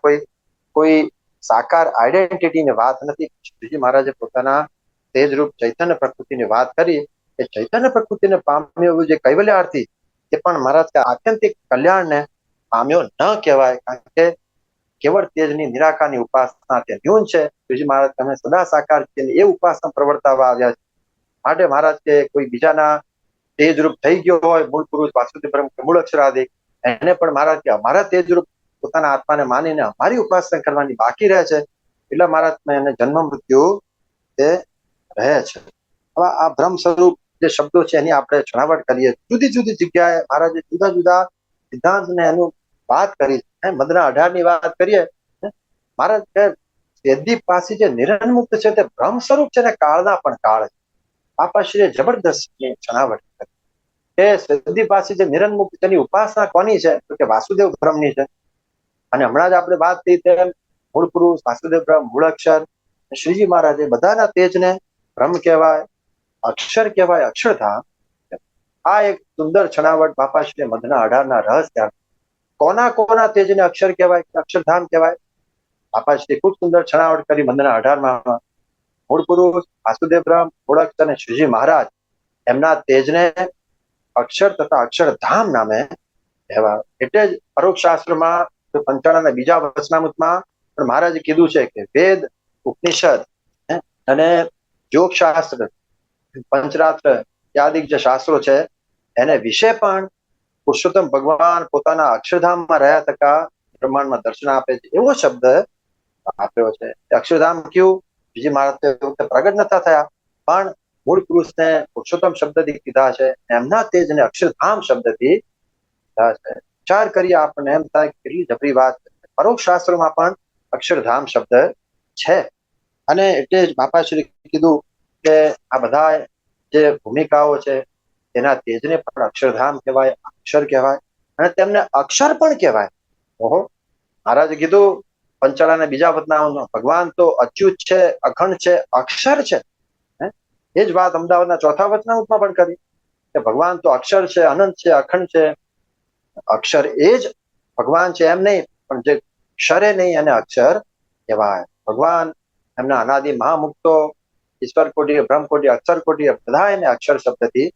કોઈ સાકાર આઈડેન્ટિટીની વાત નથી. શ્રીજી મહારાજે પોતાના તેજરૂપ ચૈતન્ય પ્રકૃતિની વાત કરી એ ચૈતન્ય પ્રકૃતિને પામ્યો જે કૈવલ્યાર્થી એ પણ મહારાજ કે આત્યંતિક કલ્યાણને પામ્યો ન કહેવાય કારણ કે કેવળ તેજની નિરાકારની ઉપાસના તે ન્યૂન છે. શ્રીજી મહારાજ તમે સદા સાકાર છે એ ઉપાસના પ્રવર્તાવા આવ્યા છે. માટે મહારાજ કે કોઈ બીજાના તેજરૂપ થઈ ગયો હોય મૂળ પુરુષ વાસુદેવ બ્રહ્મ મૂળ અક્ષરાદિ એને પણ મહારાજ કે અમારા તેજરૂપ પોતાના આત્માને માનીને અમારી ઉપાસના કરવાની બાકી રહે છે એટલે મહારાજ એને જન્મ મૃત્યુ તે રહે છે. હવે આ બ્રહ્મ સ્વરૂપ જે શબ્દો છે એની આપણે છણાવટ કરીએ. જુદી જુદી જગ્યાએ મહારાજે જુદા જુદા સિદ્ધાંત ને એનું વાત કરી છે. મદના 18 ની વાત કરીએ, મહારાજ કે વેદી પાસે જે નિરંજન છે તે બ્રહ્મ સ્વરૂપ છે ને કાળના પણ કાળ છે. બાપાશ્રીએ જબરદસ્ત છણાવટ કરી કે વેદી પાસે જે નિરંજન તેની ઉપાસના કોની છે તો કે વાસુદેવ બ્રહ્મની છે. અને હમણાં જ આપણે વાત થઈ તેમ મૂળ પુરુષ વાસુદેવ બ્રહ્મ, મૂળ અક્ષર, શ્રીજી મહારાજે બધાના તેજને બ્રહ્મ કહેવાય, અક્ષર કહેવાય, અક્ષરધામ. આ એક સુંદર છણાવટ બાપાશ્રીએ મધના 18 ના રહસ્ય કોના કોના તેજને અક્ષર કહેવાય, અક્ષરધામ કહેવાય. બાપાશ્રી ખૂબ સુંદર છણાવટ કરી મધના 18 માં. મૂળ પુરુષ વાસુદેવ બ્રહ્મ, મૂળ અક્ષર અને શ્રીજી મહારાજ એમના તેજને અક્ષર તથા અક્ષરધામ નામે કહેવાય. એટલે જ પરોક્ષ શાસ્ત્રમાં 55ના બીજા વચનામૃતમાં પણ મહારાજે કીધું છે કે વેદ, ઉપનિષદ અને યોગ શાસ્ત્ર, પંચરાત્ર ઇત્યાદિક જે શાસ્ત્રો છે એને વિશે પણ પુરુષોત્તમ ભગવાન પોતાના અક્ષરધામમાં રહ્યા થકા બ્રહ્માંડમાં દર્શન આપે છે એવો શબ્દ આપ્યો છે. અક્ષરધામ કયું બીજી મહારાજ પ્રગટ નતા થયા પણ મૂળ પુરુષને પુરુષોત્તમ શબ્દથી કીધા છે, એમના તેજને અક્ષરધામ શબ્દથી કીધા છે. વિચાર કરીએ આપણને એમ થાય કે કેટલી જબરી વાત. પરોક્ષ શાસ્ત્રોમાં પણ અક્ષરધામ શબ્દ છે. અને એટલે જ બાપાશ્રી કીધું કે આ બધા જે ભૂમિકાઓ છે તેના તેજને પણ અક્ષરધામ કહેવાય, અક્ષર કહેવાય અને તેમને અક્ષર પણ કહેવાય. ઓહો, મહારાજે કીધું 55ના બીજા વચનામૃતમાં ભગવાન તો અચ્યુત છે, અખંડ છે, અક્ષર છે. એ જ વાત અમદાવાદના ચોથા વચનામૃતમાં પણ કરી કે ભગવાન તો અક્ષર છે, અનંત છે, અખંડ છે. અક્ષર એ જ ભગવાન છે એમ નહીં, પણ જે ક્ષરે નહીં અને અક્ષર કહેવાય. ભગવાન એમના અનાદિ મહામુક્તો ઈશ્વર કોટી, બ્રહ્મ કોટી, અક્ષર કોટી બધા એને અક્ષર શબ્દથી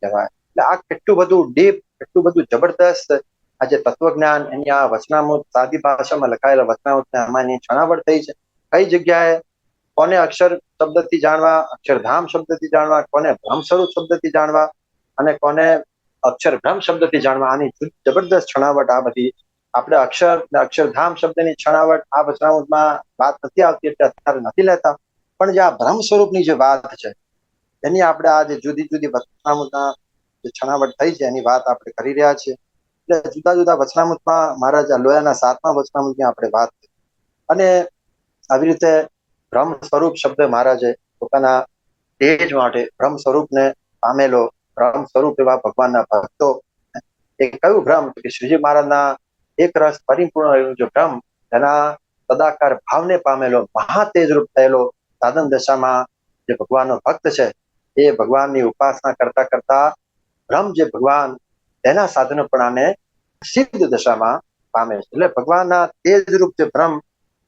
કહેવાય. એટલે આ કેટલું બધું ડીપ, કેટલું બધું જબરદસ્ત આજે તત્વજ્ઞાન એની આ વચનામૃત સાદી ભાષામાં લખાયેલા વચનામૃતને આમાંની છણાવટ થઈ છે. કઈ જગ્યાએ કોને અક્ષર શબ્દથી જાણવા, અક્ષરધામ શબ્દથી જાણવા, કોને બ્રહ્મ સ્વરૂપ શબ્દથી જાણવા અને કોને અક્ષર બ્રહ્મ શબ્દથી જાણવા, આની જબરદસ્ત છણાવટ આ બધી. આપણે અક્ષર ને અક્ષરધામ શબ્દની છણાવટ આ વચનામૃતમાં વાત નથી આવતી એટલે અત્યારે નથી લેતા, પણ જે આ બ્રહ્મ સ્વરૂપની જે વાત છે એની આપણે આ જે જુદી જુદી વચનામૃતના જે છણાવટ થઈ છે એની વાત આપણે કરી રહ્યા છીએ. એટલે જુદા જુદા વચનામૃતમાં મહારાજ લોયાના 7મા વચનામૃતની આપણે વાત કરી. અને આવી રીતે બ્રહ્મ સ્વરૂપ શબ્દ મહારાજે પોતાના તેજ માટે બ્રહ્મ સ્વરૂપને પામેલો, બ્રહ્મ સ્વરૂપ એવા ભગવાનના ભક્તો એ કયું બ્રહ્મ કે શ્રીજી મહારાજના એક રસ પરિપૂર્ણ એવું જે બ્રહ્મ તેના સદાકાર ભાવને પામેલો મહાતેજ રૂપ થયેલો સાધન દશામાં જે ભગવાનનો ભક્ત છે એ ભગવાનની ઉપાસના કરતા કરતા બ્રહ્મ જે ભગવાન તેના સાધનપણાને સિદ્ધ દશામાં પામે છે. એટલે ભગવાનના તેજ રૂપ જે બ્રહ્મ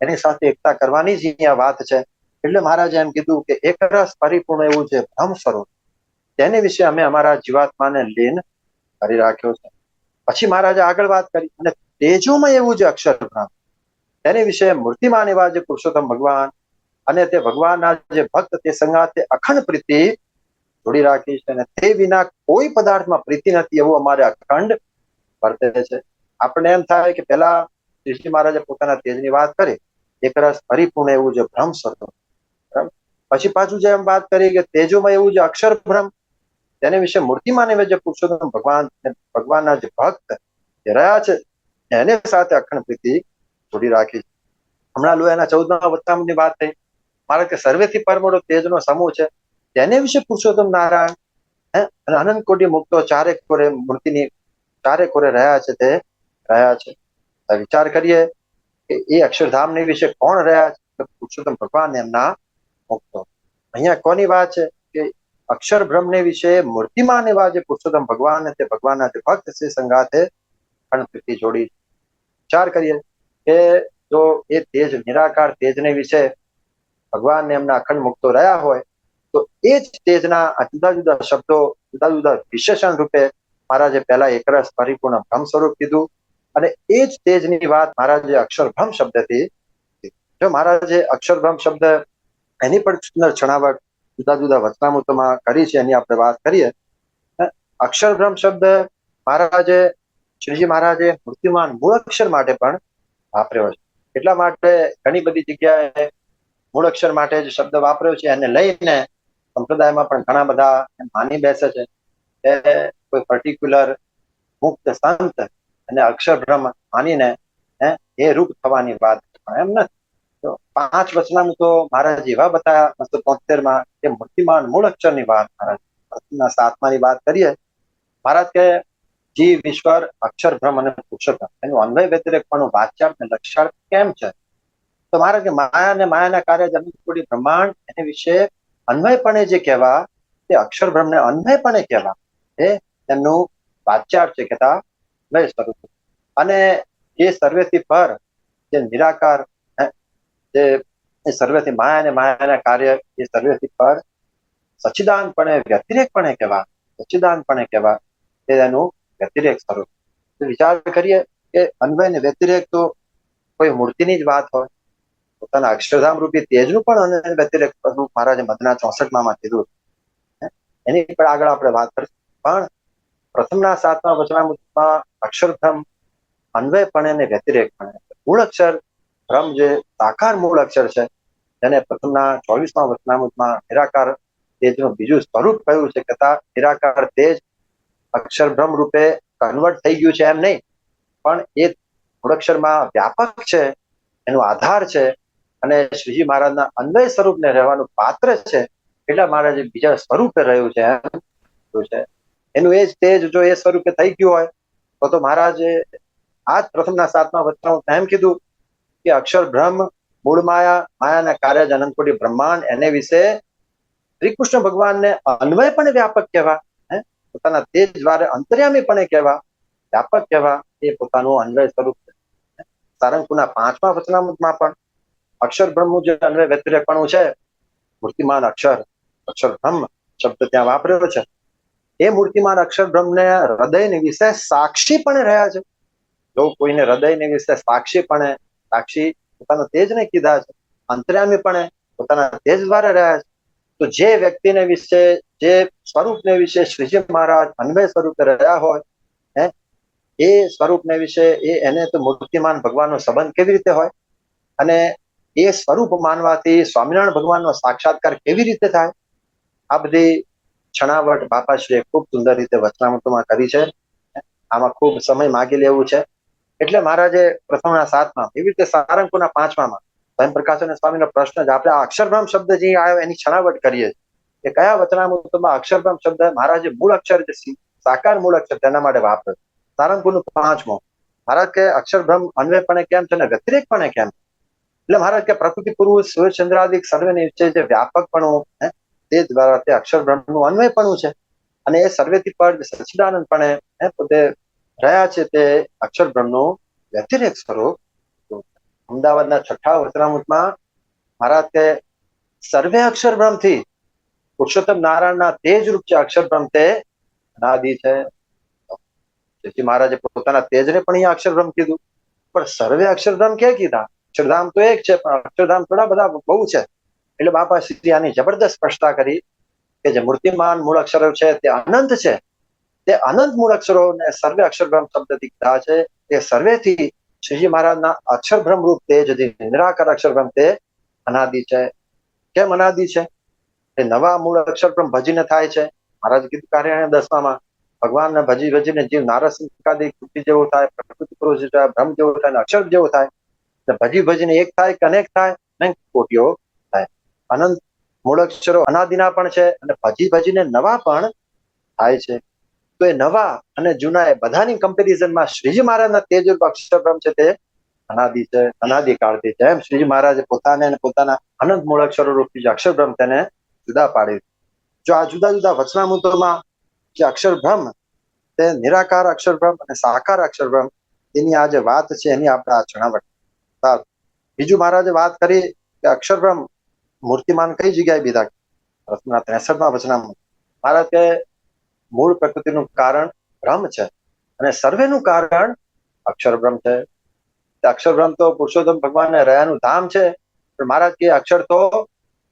એની સાથે એકતા કરવાની જ અહીંયા વાત છે. એટલે મહારાજે એમ કીધું કે એક રસ પરિપૂર્ણ એવું જે બ્રહ્મ સ્વરૂપ તેની વિશે અમે અમારા જીવાત્માને લીન કરી રાખ્યો છે. પછી મહારાજે આગળ વાત કરી અને તેજોમાં એવું જે અક્ષર બ્રહ્મ તેની વિશે મૂર્તિમાન એવા જે પુરુષોત્તમ ભગવાન અને તે ભગવાનના જે ભક્ત તે સંગાતે અખંડ પ્રીતિ જોડી રાખી છે અને તે વિના કોઈ પદાર્થમાં પ્રીતિ નથી એવું અમારે અખંડ વર્તે છે. આપણે એમ થાય કે પેલા શ્રીજી મહારાજે પોતાના તેજની વાત કરી, એક રસ પરિપૂર્ણ એવું જે બ્રહ્મ સ્વરૂપ, પછી પાછું જેમ વાત કરી કે તેજોમાં એવું જે અક્ષર બ્રહ્મ તેની વિશે મૂર્તિમાન એવા જે પુરુષોત્તમ ભગવાન ભગવાનના જે ભક્ત જે રહ્યા છે એને સાથે અખંડ પ્રીતિ જોડી રાખી. હમણાં લોયાના 14મા વચનામૃતની વાત થઈ. મારા કે સર્વેથી પરમોડો તેજનો સમૂહ છે તેને વિશે પુરુષોત્તમ નારાયણ અને અનંત કોટી મુક્તો ચારે કોરે મૂર્તિની ચારે કોરે રહ્યા છે તે રહ્યા છે. વિચાર કરીએ કે એ અક્ષરધામની વિશે કોણ રહ્યા છે? પુરુષોત્તમ ભગવાન એમના મુક્તો. અહીંયા કોની વાત છે કે અક્ષર બ્રહ્મને વિશે મૂર્તિમાન એવા જે પુરુષોત્તમ ભગવાન તે ભગવાનના જે ભક્ત છે સંગાથે અખંડ પ્રીતિ જોડી. વિચાર કરીએ કે જો એ તેજ નિરાકાર તેજને વિશે ભગવાન એમના અખંડ મુક્તો રહ્યા હોય તો એ જ તેજના જુદા જુદા શબ્દો, જુદા જુદા વિશેષણ રૂપે મહારાજે પહેલા એકરસ પરિપૂર્ણ બ્રહ્મ સ્વરૂપ કીધું અને એ જ તેજની વાત મહારાજે અક્ષર બ્રહ્મ શબ્દથી. જો મહારાજે અક્ષર બ્રહ્મ શબ્દ એની પણ સુંદર છણાવટ જુદા જુદા વચનામૃતોમાં કરી છે, એની આપણે વાત કરીએ. અક્ષર બ્રહ્મ શબ્દ મહારાજે શ્રીજી મહારાજે મૂર્તિમાન મૂળ અક્ષર માટે પણ વાપર્યો છે. એટલા માટે ઘણી બધી જગ્યાએ મૂળ અક્ષર માટે જે શબ્દ વાપર્યો છે એને લઈને સંપ્રદાયમાં પણ ઘણા બધા માની બેસે છે કે કોઈ પર્ટિક્યુલર મુક્ત સંત અને અક્ષર બ્રહ્મ માનીને એ રૂપ થવાની વાત એમ નથી. તો 5 વચનામૃતો મહારાજ એવા બતાવ્યા 273માં કે મૂર્તિમાન મૂળ અક્ષરની વાત મહારાજ 7માની વાત કરીએ. મહારાજ કે જીવ ઈશ્વર અક્ષર બ્રહ્મ અને પુરુષોત્તમ એનું અન્વય વ્યતિરેક પણ વાચ્યાર્થ ને લક્ષાર્થ કેમ છે? તો મહારાજ કે માયા અને માયાના કાર્ય જન્મકોટી બ્રહ્માંડ એને વિશે અન્વયપણે જે કહેવા તે અક્ષર બ્રહ્મને અન્વયપણે કહેવા એ તેમનું વાચ્યાર્થ છે કહેતા અન્વય સ્વરૂપ. અને એ સર્વેથી પર જે નિરાકાર જે સર્વેથી માયા અને માયાના કાર્ય એ સર્વેથી પર સચ્ચિદાનપણે વ્યતિરેકપણે કહેવા સચ્ચિદાનપણે કહેવા એ એનું વ્યતિરેક સ્વરૂપ. વિચાર કરીએ કે અન્વય ને વ્યતિરેક તો કોઈ મૂર્તિની જ વાત હોય, પોતાના અક્ષરધામ રૂપી તેજનું પણ અને વ્યતિરેક સ્વરૂપ મહારાજે મધના 64માં કીધું. એની પર આગળ આપણે વાત કરીશું. પણ પ્રથમના 7મા વચનામૃતમાં અક્ષરધામ અન્વયપણે ને વ્યતિરેકપણે મૂળ અક્ષર બ્રહ્મ જે સાકાર મૂળ અક્ષર છે જેને પ્રથમના 24મા વચનામૃતમાં નિરાકાર તેજનું બીજું સ્વરૂપ કહ્યું છે કહેતા નિરાકાર તેજ અક્ષર બ્રહ્મ રૂપે કન્વર્ટ થઈ ગયું છે એમ નહીં, પણ એ મૂળાક્ષરમાં વ્યાપક છે, એનો આધાર છે અને શ્રીજી મહારાજના અન્વય સ્વરૂપને રહેવાનું પાત્ર છે. એટલા મહારાજે બીજા સ્વરૂપે રહ્યું છે એમ છે. એનું એ જ તેજ જો એ સ્વરૂપે થઈ ગયું હોય તો મહારાજે આ જ પ્રથમના 7મા વચનામૃતમાં એમ કીધું કે અક્ષર બ્રહ્મ મૂળ માયા માયાના કાર્ય જ અનંતકોટી બ્રહ્માંડ એને વિશે શ્રી કૃષ્ણ ભગવાનને અન્વય પણ વ્યાપક કહેવા, પોતાના તેજ દ્વારા અંતર્યામી પણ કહેવા, વ્યાપક કહેવા એ પોતાનું અન્વય સ્વરૂપ છે. સારંગપુરના 5મા વચનામૃતમાં પણ અક્ષર બ્રહ્મનું જે અન્વય વ્યતિરેકપણું છે, મૂર્તિમાન અક્ષર અક્ષર બ્રહ્મ શબ્દ ત્યાં વાપર્યો છે. એ મૂર્તિમાન અક્ષર બ્રહ્મને હૃદયની વિશે સાક્ષી પણ રહ્યા છે. જો કોઈને હૃદયની વિશે સાક્ષી પોતાનો તેજને કીધા છે, અંતર્યામી પણ પોતાના તેજ દ્વારા રહ્યા છે. તો જે વ્યક્તિને વિશે જે સ્વરૂપને વિશે શ્રીજી મહારાજ અન્વય સ્વરૂપે રહ્યા હોય એ સ્વરૂપને વિશે એને તો મૂર્તિમાન ભગવાનનો સંબંધ કેવી રીતે હોય અને એ સ્વરૂપ માનવાથી સ્વામિનારાયણ ભગવાનનો સાક્ષાત્કાર કેવી રીતે થાય, આ બધી છણાવટ બાપાશ્રીએ ખૂબ સુંદર રીતે વચનામૃતોમાં કરી છે. આમાં ખૂબ સમય માગી લેવું છે એટલે મહારાજે પ્રથમના 7માં એવી રીતે સારંગપુરના 5માં સ્વયં પ્રકાશન સ્વામીનો પ્રશ્ન જ આપણે આ અક્ષરબ્રહ્મ શબ્દ જે આવ્યો એની છણાવટ કરીએ કે કયા વચનામૃતમાં અક્ષરબ્રહ્મ શબ્દ મહારાજે મૂળ અક્ષર સાકાર મૂળ અક્ષર તેના માટે વાપર્યો. સારંગપુરનું 5મું મહારાજ કે અક્ષરબ્રહ્મ અન્વયપણે કેમ છે ને વ્યતિરેકપણે કેમ? એટલે મહારાજ કે પ્રકૃતિ પુરુષ સૂર્યચંદ્રાદિક સર્વેની વચ્ચે જે વ્યાપકપણું તે દ્વારા તે અક્ષરબ્રહ્મનું અન્વયપણું છે અને એ સર્વેથી પર સચ્ચિદાનંદપણે પોતે રહ્યા છે તે અક્ષરબ્રહ્મનું વ્યતિરેક સ્વરૂપ. અમદાવાદના 6ઠા વચનામૃતમાં મહારાજ કે સર્વે અક્ષરબ્રહ્મથી પુરુષોત્તમ નારાયણના તેજ રૂપ છે અક્ષરબ્રહ્મ તે અનાદિ છે. તેથી મહારાજે પોતાના તેજને પણ અહીંયા અક્ષરબ્રહ્મ કીધું, પણ સર્વે અક્ષરધામ ક્યાં કીધા? અક્ષરધામ તો એક છે પણ અક્ષરધામ થોડા બધા બહુ છે. એટલે બાપા શ્રી આની જબરદસ્ત સ્પષ્ટતા કરી કે જે મૂર્તિમાન મૂળ અક્ષરો છે તે અનંત છે, તે અનંત મૂળ અક્ષરોને સર્વે અક્ષરબ્રહ્મ શબ્દથી કીધા છે. તે સર્વેથી શ્રીજી મહારાજના અક્ષરબ્રહ્મ રૂપ તેજ નિરાકાર અક્ષરબ્રહ્મ તે અનાદિ છે. કેમ અનાદિ છે? એ નવા મૂળ અક્ષરબ્રહ્મ ભજીને થાય છે. મહારાજ કીધું કાર્ય 10માં ભગવાનને ભજીને જીવ નારસિંહાદિક જેવો થાય, પ્રકૃતિ પુરુષ બ્રહ્મ જેવો થાય, અક્ષર જેવો થાય. ભજીને એક થાય કે અનેક થાય ને કોટીઓ થાય. અનંત મૂળ અક્ષરો અનાદિના પણ છે અને ભજીને નવા પણ થાય છે. તો એ નવા અને જૂના એ બધાની કમ્પેરિઝનમાં શ્રીજી મહારાજના તેજરૂપ અક્ષરબ્રહ્મ છે તે અનાદિ છે, અનાદિકાળથી છે. એમ શ્રીજી મહારાજે પોતાને અને પોતાના અનંત મૂળ અક્ષરો રૂપી જે અક્ષરબ્રહ્મ તેને જુદા પાડી. જો આ જુદા જુદા વચનામૃતોમાં જે અક્ષરબ્રહ્મ તે નિરાકાર અક્ષરબ્રહ્મ અને સાકાર અક્ષરબ્રહ્મ એની આ જે વાત છે એની આપણે આ જણાવટ. બીજું મહારાજે વાત કરી કે અક્ષરબ્રહ્મ મૂર્તિમાન કઈ જગ્યાએ બીજા? પ્રથમના 63માં વચનામૃત મહારાજ કે મૂળ પ્રકૃતિનું કારણ બ્રહ્મ છે અને સર્વેનું કારણ અક્ષરબ્રહ્મ છે. અક્ષરબ્રહ્મ તો પુરુષોત્તમ ભગવાનને રહ્યાનું ધામ છે, પણ મહારાજ કે અક્ષર તો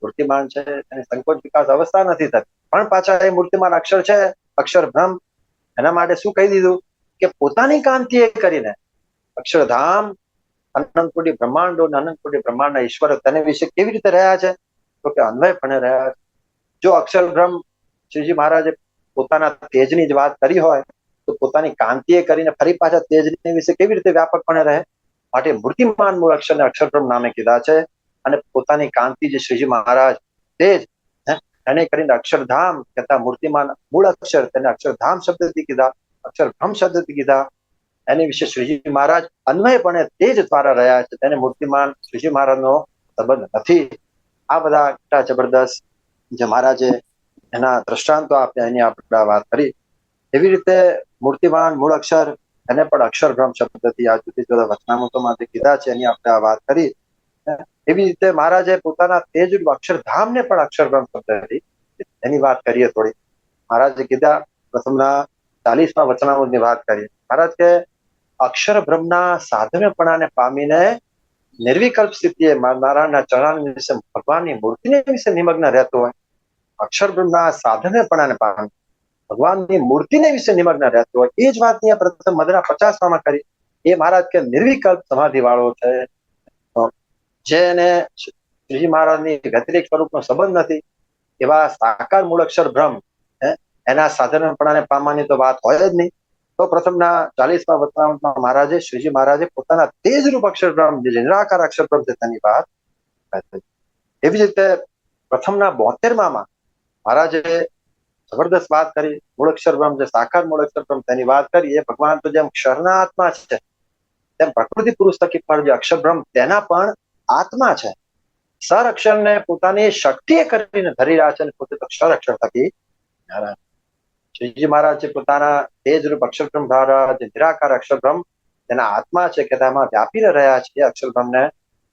મૂર્તિમાન છે, એની સંકોચ વિકાસ અવસ્થા નથી થતી, પણ પાછા એ મૂર્તિમાન અક્ષર છે અક્ષરબ્રહ્મ એના માટે શું કહી દીધું કે પોતાની કાંતિ એ કરીને અક્ષરધામ અનંત કોટી બ્રહ્માંડો અનંત કોટી બ્રહ્માંડના ઈશ્વર તેને વિશે કેવી રીતે રહ્યા છે? તો કે અન્વયપણે રહ્યા છે. જો અક્ષર બ્રહ્મ શ્રીજી મહારાજે પોતાના તેજની જ વાત કરી હોય તો પોતાની કાંતિએ કરીને ફરી પાછા તેજની વિશે કેવી રીતે વ્યાપકપણે રહે? માટે મૂર્તિમાન મૂળ અક્ષરને અક્ષર બ્રહ્મ નામે કીધા છે. અને પોતાની કાંતિ જે શ્રીજી મહારાજ તેજ એને કરીને અક્ષરધામ કહેતા મૂર્તિમાન મૂળ અક્ષર તેને અક્ષરધામ શબ્દથી કીધા, અક્ષર બ્રહ્મ શબ્દથી કીધા. એની વિશે શ્રીજી મહારાજ અન્વયપણે તેજ દ્વારા રહ્યા છે, તેને મૂર્તિમાન શ્રીજી મહારાજનો સંબંધ નથી. આ બધા એટલા જબરદસ્ત જે મહારાજે એના દ્રષ્ટાંતો આપ્યા, એની આપણે વાત કરી. એવી રીતે મૂર્તિમાન મૂળ અક્ષર એને પણ અક્ષર બ્રહ્મ શબ્દથી આ જુદી જુદા વચનામૃતોમાં જે કીધા છે એની આપણે વાત કરી. એવી રીતે મહારાજે પોતાના તેજ અક્ષરધામને પણ અક્ષર બ્રહ્મ શબ્દથી એની વાત કરીએ થોડી. મહારાજે કીધા પ્રથમના 40મા વચનામૃતની વાત કરીએ. મહારાજ કે અક્ષર બ્રહ્મના સાધનપણાને પામીને નિર્વિકલ્પ સ્થિતિએ નારાયણના ચરણ વિશે ભગવાનની મૂર્તિને વિશે નિમગ્ન રહેતો હોય, અક્ષર બ્રહ્મના સાધનપણાને પામી ભગવાનની મૂર્તિને વિશે નિમગ્ન રહેતો હોય, એ જ વાત અહીંયા પ્રથમ મધના 50માં કરી. એ મહારાજ કે નિર્વિકલ્પ સમાધિ વાળો છે, જેને શ્રીજી મહારાજની વ્યતિરેક સ્વરૂપનો સંબંધ નથી, એવા સાકાર મૂળાક્ષર બ્રહ્મ એના સાધનપણાને પામવાની તો વાત હોય જ નહીં. તો પ્રથમના 40મા વચનામૃતમાં મહારાજે શ્રીજી મહારાજે પોતાના તેજરૂપ અક્ષર બ્રહ્મ જે નિરાકાર અક્ષર બ્રહ્મ છે તેની વાત કરી. એવી જ રીતે પ્રથમના 72માં મહારાજે જબરદસ્ત વાત કરી. મૂળાક્ષર બ્રહ્મ જે સાકાર મૂળાક્ષર બ્રહ્મ તેની વાત કરી. એ ભગવાન તો જેમ ક્ષરના આત્મા છે તેમ પ્રકૃતિ પુરુષ થકી પણ જે અક્ષર બ્રહ્મ તેના પણ આત્મા છે. સર અક્ષરને પોતાની શક્તિએ કરીને ધરી રહ્યા છે અને પોતે તો ક્ષર અક્ષર થકી શ્રીજી મહારાજ પોતાના તેજરૂપ અક્ષર બ્રહ્મ દ્વારા જે નિરાકાર અક્ષર બ્રહ્મ તેના આત્મા છે કે તેમાં વ્યાપી રહ્યા છે. અક્ષર બ્રહ્મને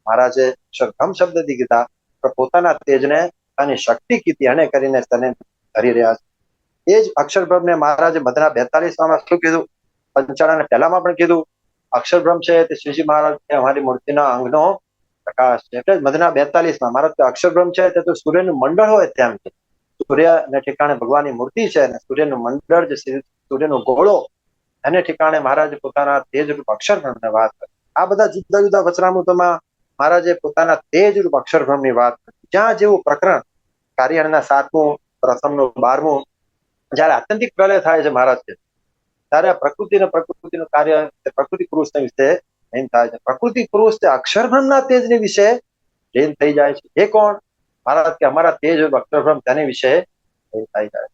મહારાજે અક્ષર બ્રહ્મ શબ્દથી કીધા, પણ પોતાના તેજને અને શક્તિ કીધી અને કરીને તેને ધરી રહ્યા છે. એ જ અક્ષર બ્રહ્મને મહારાજે મધના 42માં શું કીધું? પંચાળાને પહેલામાં પણ કીધું અક્ષર બ્રહ્મ છે તે શ્રીજી મહારાજ અમારી મૂર્તિના અંગનો પ્રકાશ છે. એટલે જ મધના 42માં મહારાજ અક્ષર બ્રહ્મ છે તે તો સૂર્યનું મંડળ હોય તેમ છે. સૂર્યને ઠેકાણે ભગવાનની મૂર્તિ છે અને સૂર્યનું મંડળ જે સૂર્યનો ગોળો એને ઠેકાણે મહારાજે પોતાના તેજરૂપ અક્ષર બ્રહ્મને વાત કરી. આ બધા જુદા જુદા વચનામૃતોમાં મહારાજે પોતાના તેજરૂપ અક્ષર બ્રહ્મની વાત કરી. જ્યાં જેવું પ્રકરણ કાર્યના 7મું, પ્રથમનું 12મું, જયારે આત્યંતિક પ્રલય થાય છે મહારાજ કે ત્યારે પ્રકૃતિનું કાર્ય પ્રકૃતિ પુરુષને વિશે લીન થાય છે. પ્રકૃતિ પુરુષ તે અક્ષર બ્રહ્મના તેજની વિશે લીન થઈ જાય છે. એ કોણ? મહારાજ કે અમારા તેજ અક્ષર બ્રહ્મ તેની વિશે લીન થઈ જાય.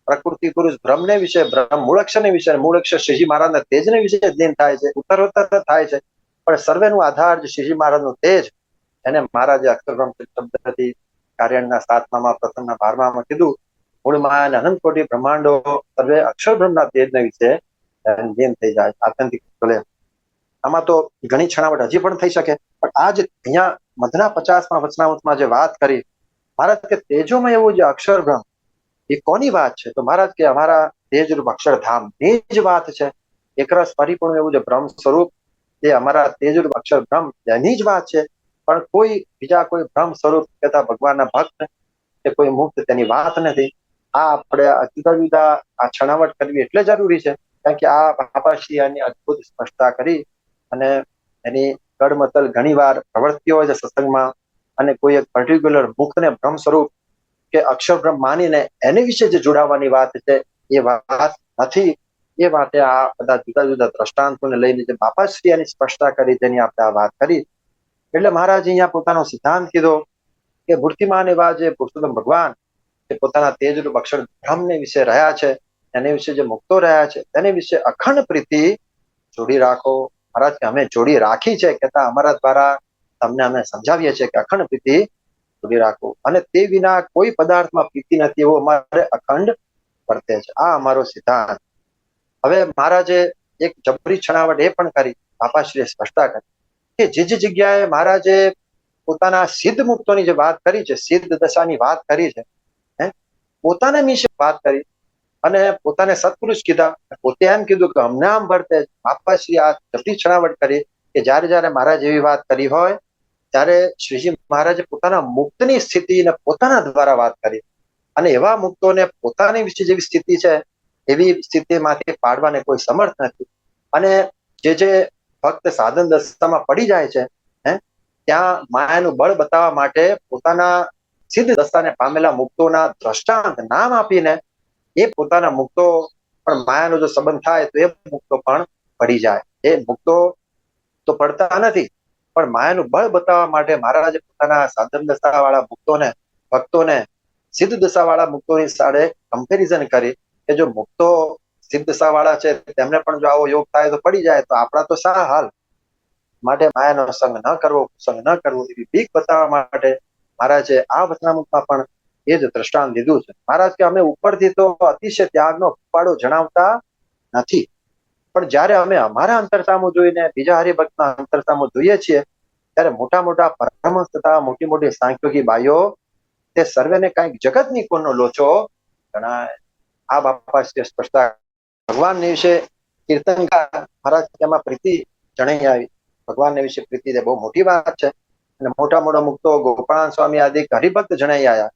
પ્રકૃતિ પુરુષ બ્રહ્મને વિશે, બ્રહ્મ મૂળાક્ષરને વિશે, મૂળાક્ષર શ્રીજી મહારાજના તેજને વિશે લીન થાય છે, ઉત્તરોત્તર થાય છે. પણ સર્વેનું આધાર જે શ્રીજી મહારાજનું તેજ એને મહારાજે અક્ષર બ્રહ્મ શબ્દથી કાર્યના 7માં, પ્રથમના 12માં કીધું. મૂળમાં અનંત કોટી બ્રહ્માંડો સર્વે અક્ષર બ્રહ્મના તેજને વિશે લીન થઈ જાય. આત્યંતિક પ્રલય આમાં તો ઘણી છણાવટ હજી પણ થઈ શકે, પણ આ જે અહીંયા મધના 50માં વચનામૃતમાં જે વાત કરી મહારાજ કે તેજોમાં એવું જે અક્ષર બ્રહ્મ એ કોની વાત છે? તો મહારાજ કે અમારા તેજરૂપ અક્ષરધામ ની જ વાત છે. એકરસ પરિપૂર્ણ એવું જે બ્રહ્મ સ્વરૂપ એ અમારા તેજરૂપ અક્ષર બ્રહ્મ એની જ વાત છે. પણ કોઈ બીજા કોઈ બ્રહ્મ સ્વરૂપ કહેતા ભગવાનના ભક્ત કે કોઈ મુક્ત તેની વાત નથી. આ આપણે જુદા જુદા આ છણાવટ કરવી એટલે જરૂરી છે, કારણ કે આ બાપાશ્રી આની અદભુત સ્પષ્ટતા કરી અને એની ગડમતલ ઘણી વાર પ્રવર્ત્યો હોય છે સત્સંગમાં. અને કોઈ એક પર્ટિક્યુલર મુક્તને બ્રહ્મ સ્વરૂપ કે અક્ષર બ્રહ્મ માનીને એની વિશે જે જોડાવાની વાત છે એ વાત નથી. એ માટે આ બધા જુદા જુદા દ્રષ્ટાંતોને લઈને જે બાપાશ્રી એની સ્પષ્ટતા કરી તેની આપણે આ વાત કરી. એટલે મહારાજ અહીંયા પોતાનો સિદ્ધાંત કીધો કે મૂર્તિમાન એવા જે પુરુષોત્તમ ભગવાન એ પોતાના તેજરૂપ અક્ષર બ્રહ્મને વિશે રહ્યા છે, એની વિશે જે મુક્તો રહ્યા છે તેની વિશે અખંડ પ્રીતિ જોડી રાખો. મહારાજ કે અમે જોડી રાખી છે, કહેતા અમારા દ્વારા તમને અમે સમજાવીએ છીએ કે અખંડ પ્રીતિ જોડી રાખો અને તે વિના કોઈ પદાર્થમાં પ્રીતિ નથી એવું અમારે અખંડ વર્તે છે. આ અમારો સિદ્ધાંત. હવે મહારાજે એક જબરી છણાવટ એ પણ કરી, બાપાશ્રીએ સ્પષ્ટતા કરી કે જે જગ્યાએ મહારાજે પોતાના સિદ્ધ મુક્તોની જે વાત કરી છે, સિદ્ધ દશાની વાત કરી છે, પોતાના વિશે વાત કરી અને પોતાને સત્પુરુષ કીધા. પોતે એમ કીધું કે અમને આમ વર્તે. બાપાશ્રી આ જબરી છણાવટ કરી કે જયારે જયારે મહારાજ એવી વાત કરી હોય ત્યારે શ્રીજી મહારાજે પોતાના મુક્તની સ્થિતિને પોતાના દ્વારા વાત કરી અને એવા મુક્તોને પોતાની વિશે જેવી સ્થિતિ છે એવી સ્થિતિમાંથી પાડવાને કોઈ સમર્થ નથી. અને જે ભક્ત સાધન દશામાં પડી જાય છે ત્યાં માયાનું બળ બતાવવા માટે પોતાના સિદ્ધ દશાને પામેલા મુક્તોના દ્રષ્ટાંત નામ આપીને એ પોતાના મુક્તો પણ માયાનો જો સંબંધ થાય તો એ મુક્તો પણ પડી જાય. એ મુક્તો તો પડતા નથી, પણ માયાનું બળ બતાવવા માટે મહારાજે પોતાના સાધન દશા વાળા મુક્તોને, ભક્તોને સિદ્ધ દશા વાળા મુક્તોની સાથે કમ્પેરિઝન કરી કે જો મુક્તો સિદ્ધ દશા વાળા છે તેમને પણ જો આવો યોગ થાય તો પડી જાય, તો આપણા તો શા હાલ. માટે માયાનો સંગ ન કરવો, સંગ ન કરવો એવી બીક બતાવવા માટે મહારાજે આ વચનામૃતમાં પણ એ જ દ્રષ્ટાંત લીધું છે. મહારાજ કે અમે ઉપરથી તો અતિશય ત્યાગનો ફાળો જણાવતા નથી, પણ જ્યારે અમે અમારા અંતરસામું જોઈને બીજા હરિભક્તના અંતરસામું જોઈએ છીએ ત્યારે મોટા મોટા પરમહંસ તથા મોટી મોટી સાંખ્યોગી બાઈઓ તે સર્વેને કઈક જગતની કોનો લોચો ગણાય. આ બાપા સ્પષ્ટતા ભગવાનને વિશે કીર્તનકાર મહારાજ તેમાં પ્રીતિ જણાઈ આવી. ભગવાનને વિશે પ્રીતિ બહુ મોટી વાત છે, અને મોટા મોટા મુક્તો ગોપાલ સ્વામી આદિ હરિભક્ત જણાઈ આવ્યા.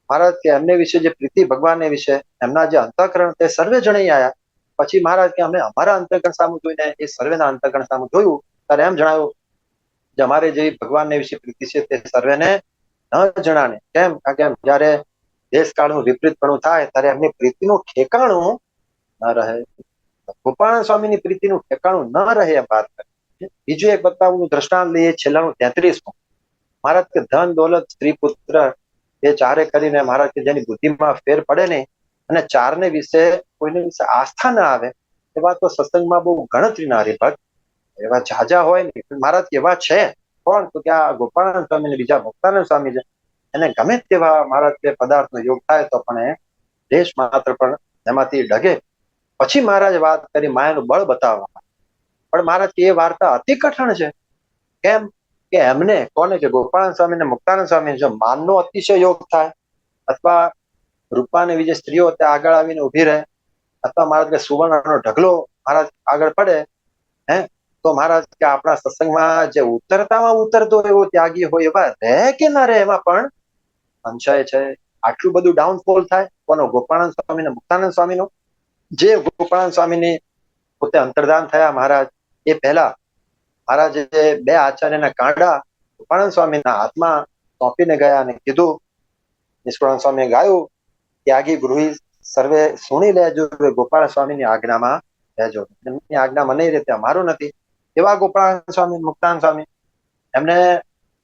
મહારાજ કે એમને વિશે જે પ્રીતિ ભગવાનને વિશે એમના જે અંતઃકરણ તે સર્વે જણાઈ આવ્યા. પછી મહારાજ કે અમે અમારા અંતઃકરણ સામું જોઈને એ સર્વેના અંતઃકરણ સામું જોયું ત્યારે એમ જણાવ્યું કે અમારે જે ભગવાનને વિશે પ્રીતિ છે તે સર્વેને ન જણાને. કેમ? કારણ કે જયારે દેશકાળનું વિપરીતપણું થાય ત્યારે એમની પ્રીતિનું ઠેકાણું ન રહે. ગોપાલ સ્વામીની પ્રીતિનું ઠેકાણું ન રહે એમ વાત કરે. બીજું એક બતાવવાનું દ્રષ્ટાંત લઈએ, છેલ્લાનું 33મું. મહારાજ કે ધન દોલત સ્ત્રી પુત્ર એ ચારે કરીને મહારાજ કે જેની બુદ્ધિમાં ફેર પડે નહીં અને ચારને વિશે કોઈને વિશે આસ્થા ના આવે એવા તો સત્સંગમાં બહુ ગણતરીના હરિભક્ત એવા ઝાઝા હોય ને. મહારાજ એવા છે કોણ? તો કે આ ગોપાલ સ્વામી ને બીજા મુક્તાનંદ સ્વામી છે. એને ગમે તેવા મહારાજ કે પદાર્થનો યોગ થાય તો પણ એ દેશ માત્ર પણ એમાંથી ડગે. પછી મહારાજ વાત કરી માયાનું બળ બતાવવા, પણ મહારાજ કે એ વાર્તા અતિ કઠણ છે. કેમ? કે એમને કોને કે ગોપાલ સ્વામી ને મુક્તાનંદ સ્વામી જો માનનો અતિશય યોગ થાય અથવા રૂપાને બીજી સ્ત્રીઓ ત્યાં આગળ આવીને ઉભી રહે અથવા મહારાજ કે સુવર્ણનો ઢગલો મહારાજ આગળ પડે, તો મહારાજ કે આપણા સત્સંગમાં જે ઉતરતામાં ઉતરતો એવો ત્યાગી હોય એવા રહે કે ના રહે એમાં પણ સંશય છે. આટલું બધું ડાઉનફોલ થાય કોનો? ગોપાળાનંદ સ્વામી ને મુક્તાનંદ સ્વામીનો. જે ગોપાળાનંદ સ્વામીની પોતે અંતર્ધાન થયા મહારાજ એ પહેલા મહારાજે બે આચાર્યના કાંડા ગોપાળાનંદ સ્વામીના હાથમાં સોંપીને ગયા અને કીધું, નિષ્કુળાનંદ સ્વામીએ ગાયું, ત્યાગી ગૃહી સર્વે સુણી લેજો, ગોપાલ સ્વામીની આજ્ઞામાં રહેજો. એમની આજ્ઞામાં નહીં રહેતે અમારું નથી. એવા ગોપાલ સ્વામી મુક્તાનંદ સ્વામી એમને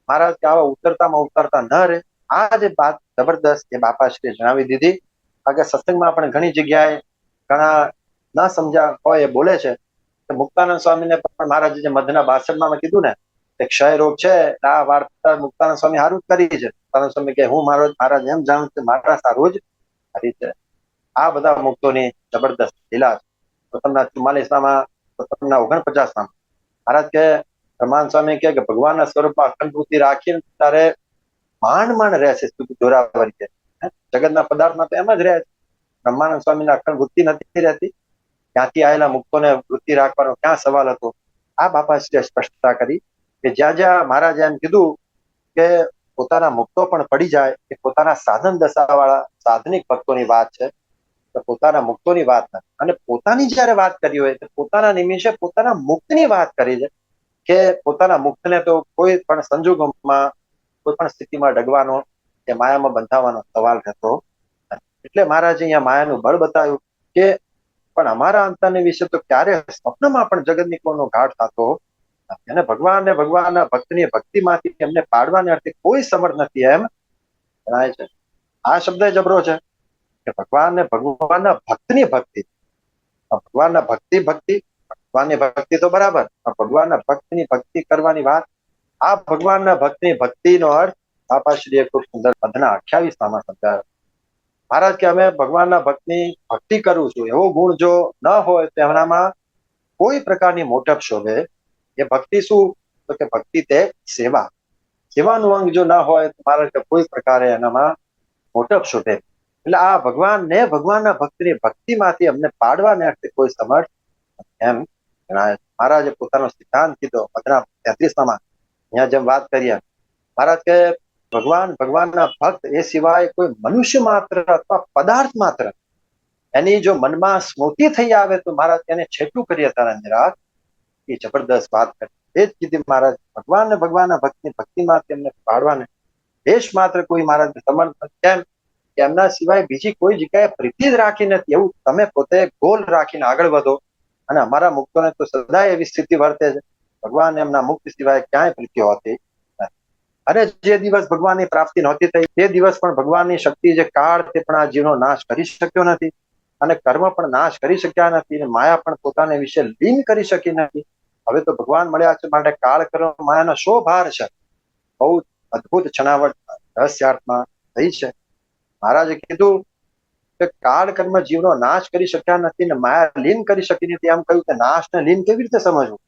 મહારાજ કે આવા ઉતરતામાં ઉતરતા ન રહે. આ જે વાત જબરદસ્ત એ બાપાશ્રીએ જણાવી દીધી. કારણ કે સત્સંગમાં પણ ઘણી જગ્યાએ ઘણા ના સમજ્યા હોય એ બોલે છે. મુક્તાનંદ સ્વામીને પણ મહારાજે જે મધના 62માં કીધું ને કે ક્ષય રોગ છે, આ વાર્તા મુક્તાનંદ સ્વામી સારું જ કરી છે. મુક્તાનંદ સ્વામી કે હું મહારાજ એમ જાણું છું મારા સારું જ કરી છે. આ બધા મુક્તોની જબરદસ્ત લીલા છે. પ્રથમના 44માં, પ્રથમના 49માં મહારાજ કે બ્રહ્માનંદ સ્વામી કે ભગવાનના સ્વરૂપમાં અખંડ વૃત્તિ રાખીને તારે માંડ માંડ રહે છે જોરાવરી છે. જગતના પદાર્થમાં તો એમ જ રહે છે. બ્રહ્માનંદ સ્વામીને અખંડ વૃત્તિ નથી રહેતી. ત્યાંથી આવેલા મુક્તોને વૃત્તિ રાખવાનો ક્યાં સવાલ હતો? આ બાપાશ્રીએ સ્પષ્ટતા કરી કે જ્યાં જ્યાં મહારાજે એમ કીધું કે પોતાના મુક્તો પણ પડી જાય એ પોતાના સાધન દશાવાળા સાધનિક ભક્તોની વાત છે, તો પોતાના મુક્તોની વાત નથી. અને પોતાની જયારે વાત કરી હોય તો પોતાના નિમિષે પોતાના મુક્તની વાત કરી છે કે પોતાના મુક્તને તો કોઈ પણ સંજોગોમાં કોઈ પણ સ્થિતિમાં ડગવાનો કે માયામાં બંધાવાનો સવાલ રહેતો નથી. એટલે મહારાજે અહીંયા માયાનું બળ બતાવ્યું કે પણ અમારા અંતરને વિશે તો ક્યારે સ્વપ્નમાં પણ જગતની કોઈનો ઘાટ થતો અને ભગવાનના ભક્તની ભક્તિમાંથી એમને પાડવાને અર્થે કોઈ સમર્થ નથી એમ જણાય છે. આ શબ્દ જબરો છે કે ભગવાનના ભક્તની ભક્તિ, ભગવાનના ભક્તિ ભગવાનની ભક્તિ તો બરાબર, પણ ભગવાનના ભક્તની ભક્તિ કરવાની વાત. આ ભગવાનના ભક્તની ભક્તિનો અર્થ બાપાશ્રીએ ખૂબ સુંદર પદના 28માં સમજાવ્યો. મહારાજ કે અમે ભગવાનના ભક્તની ભક્તિ કરું છું એવો ગુણ જો ન હોય તો એમનામાં કોઈ પ્રકારની મોટપ શોભે. એ ભક્તિ શું? તો કે ભક્તિ તે સેવા, સેવાનું અંગ જો ના હોય તો મહારાજ કે કોઈ પ્રકારે એનામાં મોટપ શોભે. એટલે આ ભગવાનના ભક્તની ભક્તિમાંથી અમને પાડવાને અર્થે કોઈ સમર્થ એમ જણાય. મહારાજે પોતાનો સિદ્ધાંત કીધો 33માં. અહીંયા જેમ વાત કરીએ મહારાજ કે ભગવાનના ભક્ત એ સિવાય કોઈ મનુષ્ય માત્ર અથવા પદાર્થ માત્ર એની જો મનમાં સ્મૃતિ થઈ આવે તો મહારાજ એને છેટું કરીએ તારા નિરાશ. એ જબરદસ્ત વાત કરી. એ જ કીધી મહારાજ ભગવાનના ભક્તની ભક્તિમાંથી એમને પાડવાને લેશ માત્ર કોઈ મહારાજ સમર્પણ કેમ કે એમના સિવાય બીજી કોઈ જગ્યાએ પ્રીતિ જ રાખી નથી, એવું તમે પોતે ગોલ રાખીને આગળ વધો. અને અમારા મુક્તોને તો સદાય એવી સ્થિતિ વર્તે છે, ભગવાન એમના મુક્ત સિવાય ક્યાંય પ્રીતિ હોતી નથી. અને જે દિવસ ભગવાનની પ્રાપ્તિ નહોતી થઈ તે દિવસ પણ ભગવાનની શક્તિ જે કાળ તે પણ આ જીવનો નાશ કરી શક્યો નથી, અને કર્મ પણ નાશ કરી શક્યા નથી, અને માયા પણ પોતાને વિશે લીન કરી શકી નથી. હવે તો ભગવાન મળ્યા છે માટે કાળ કર્મ માયાનો શો ભાર છે. બહુ અદભુત છણાવટ રહસ્યાર્થમાં થઈ છે. મહારાજે કીધું કે કાળ કર્મ જીવનો નાશ કરી શક્યા નથી ને માયા લીન કરી શકી નથી. એમ કહ્યું કે નાશ ને લીન કેવી રીતે સમજવું?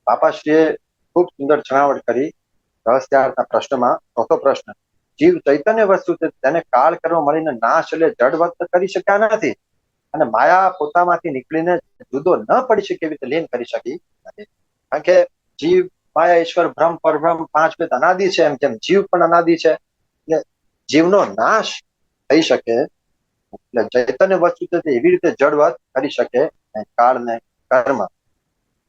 બાપાશ્રીએ ખૂબ સુંદર છણાવટ કરી રહસ્યાર્થના પ્રશ્નમાં. ચોથો પ્રશ્ન, જીવ ચૈતન્ય વસ્તુ છે, તેને કાળ કર્મ મળીને નાશ એટલે જડવત કરી શક્યા નથી, અને માયા પોતામાંથી નીકળીને જુદો ન પડી શકે એવી રીતે લીન કરી શકી નથી. કારણ કે જીવ, માયા, ઈશ્વર, ભ્રમ, પરભ્રમ, પાંચ ભેદ અનાદિ છે, એમ જેમ જીવ પણ અનાદિ છે. એટલે જીવનો નાશ થઈ શકે એટલે ચૈતન્ય વસ્તુ છે એવી રીતે જડવત કરી શકે કાળ ને કર્મ,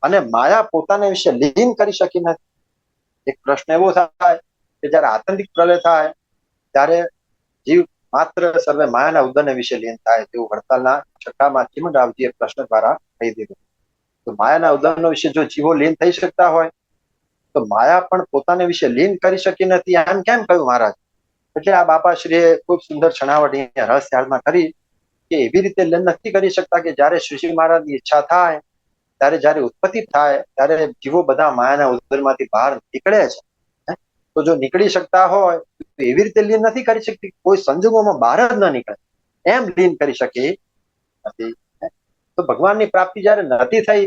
અને માયા પોતાના વિશે લીન કરી શકી નથી. એક પ્રશ્ન એવો થાય કે જયારે આત્યંતિક પ્રલય થાય ત્યારે જીવ માત્ર સર્વે માયાના ઉદય વિશે લીન થાય, તેવું વડતાલના છઠ્ઠામાં ચિમનરાવજીએ પ્રશ્ન દ્વારા કહી દીધું. તો માયાના ઉદયનો વિશે જો જીવો લીન થઈ શકતા હોય તો માયા પણ પોતાને વિશે લીન કરી શકી નથી, એમ કેમ કહ્યું મહારાજ? એટલે આ બાપાશ્રીએ ખૂબ સુંદર છણાવટ રહસ્યાર્થમાં કરી કે એવી રીતે લીન નથી કરી શકતા કે જયારે શ્રીજી મહારાજની ઈચ્છા થાય ત્યારે જયારે ઉત્પત્તિ થાય ત્યારે જીવો બધા માયાના ઉદરમાંથી બહાર નીકળે છે. તો જો નીકળી શકતા હોય તો એવી રીતે લીન નથી કરી શકતી, કોઈ સંજોગોમાં બહાર જ ન નીકળે એમ લીન કરી શકી નથી. તો ભગવાનની પ્રાપ્તિ જયારે નથી થઈ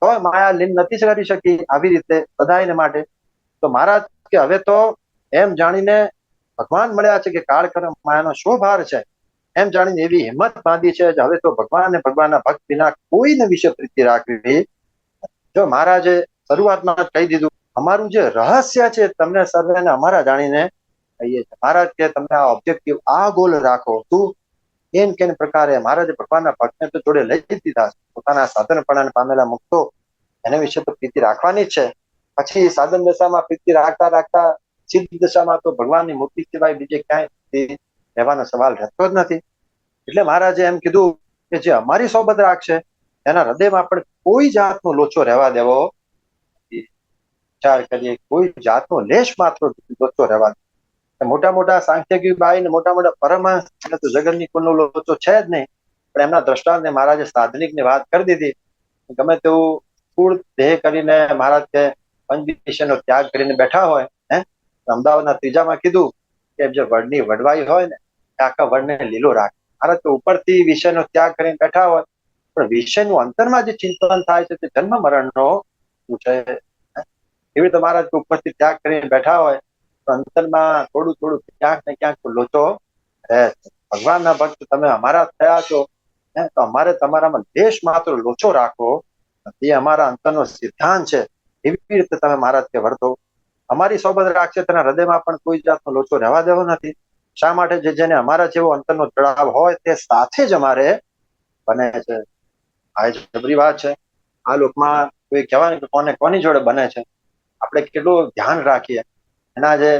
તો માયા લીન નથી કરી શકી આવી રીતે બધાને માટે. તો મહારાજ કે હવે તો એમ જાણીને ભગવાન મળ્યા છે કે કાળ કર્મ માયાનો શો ભાર છે, એમ જાણીને એવી હિંમત બાંધી છે હવે તો ભગવાન અને ભગવાનના ભક્ત વિના કોઈને વિશે પ્રીતિ રાખવી. જો મહારાજે શરૂઆતમાં કહી દીધું અમારું જે રહસ્ય છે તમને સર્વેને અમારા જાણીને કહીએ છીએ. મહારાજ કે તમે આ ઓબ્જેક્ટિવ આ ગોલ રાખો. તું કેન પ્રકારે મહારાજે ભગવાનના ભક્તને તો જોડે લઈ દીધા, પોતાના સાધનપણાને પામેલા મુક્તો એના વિશે તો પ્રીતિ રાખવાની જ છે. પછી સાધન દશામાં પ્રીતિ રાખતા રાખતા સિદ્ધ દશામાં તો ભગવાનની મૂર્તિ સિવાય બીજે ક્યાંય રહેવાનો સવાલ રહેતો જ નથી. એટલે મહારાજે એમ કીધું કે જે અમારી સોબત રાખશે એના હૃદયમાં પણ કોઈ જાતનો લોચો રહેવા દેવો, વિચાર કરીએ, કોઈ જાતનો લેશ માત્ર લોચો રહેવા દે. મોટા મોટા સાંખ્યકી બાઈ ને મોટા મોટા પરમહંસ તો જગતની કોઈનો લોચો છે જ નહીં, પણ એમના દ્રષ્ટાંતને મહારાજે સાધનિક ની વાત કરી દીધી. ગમે તેવું સ્થૂળ દેહ કરીને મહારાજ કે પંચ ત્યાગ કરીને બેઠા હોય, અમદાવાદના ત્રીજામાં કીધું કે જે વડની વડવાઈ હોય ને આખા વડને લીલો રાખે. મહારાજ તો ઉપરથી વિષયનો ત્યાગ કરીને બેઠા હોય પણ વિષયનું અંતરમાં જે ચિંતન થાય છે તે જન્મ મરણનો છે. એવી રીતે મહારાજ ઉપરથી ત્યાગ કરીને બેઠા હોય તો અંતરમાં થોડું થોડું ક્યાંક ને ક્યાંક લોચો રહે છે. ભગવાનના ભક્ત તમે અમારા થયા છો તો અમારે તમારામાં દેશ માત્ર લોચો રાખવો એ અમારા અંતરનો સિદ્ધાંત છે. એવી રીતે તમે મહારાજ કે વર્તો. અમારી સોબત રાખશે તેના હૃદયમાં પણ કોઈ જાતનો લોચો રહેવા દેવો નથી. શા માટે? જેને અમારા જેવો અંતરનો તળાવ હોય તે સાથે જ અમારે બને છે. આ જબરી વાત છે. આ લોકમાં કોઈ કહેવાય કે કોને કોની જોડે બને છે, આપણે કેટલું ધ્યાન રાખીએ. એના જે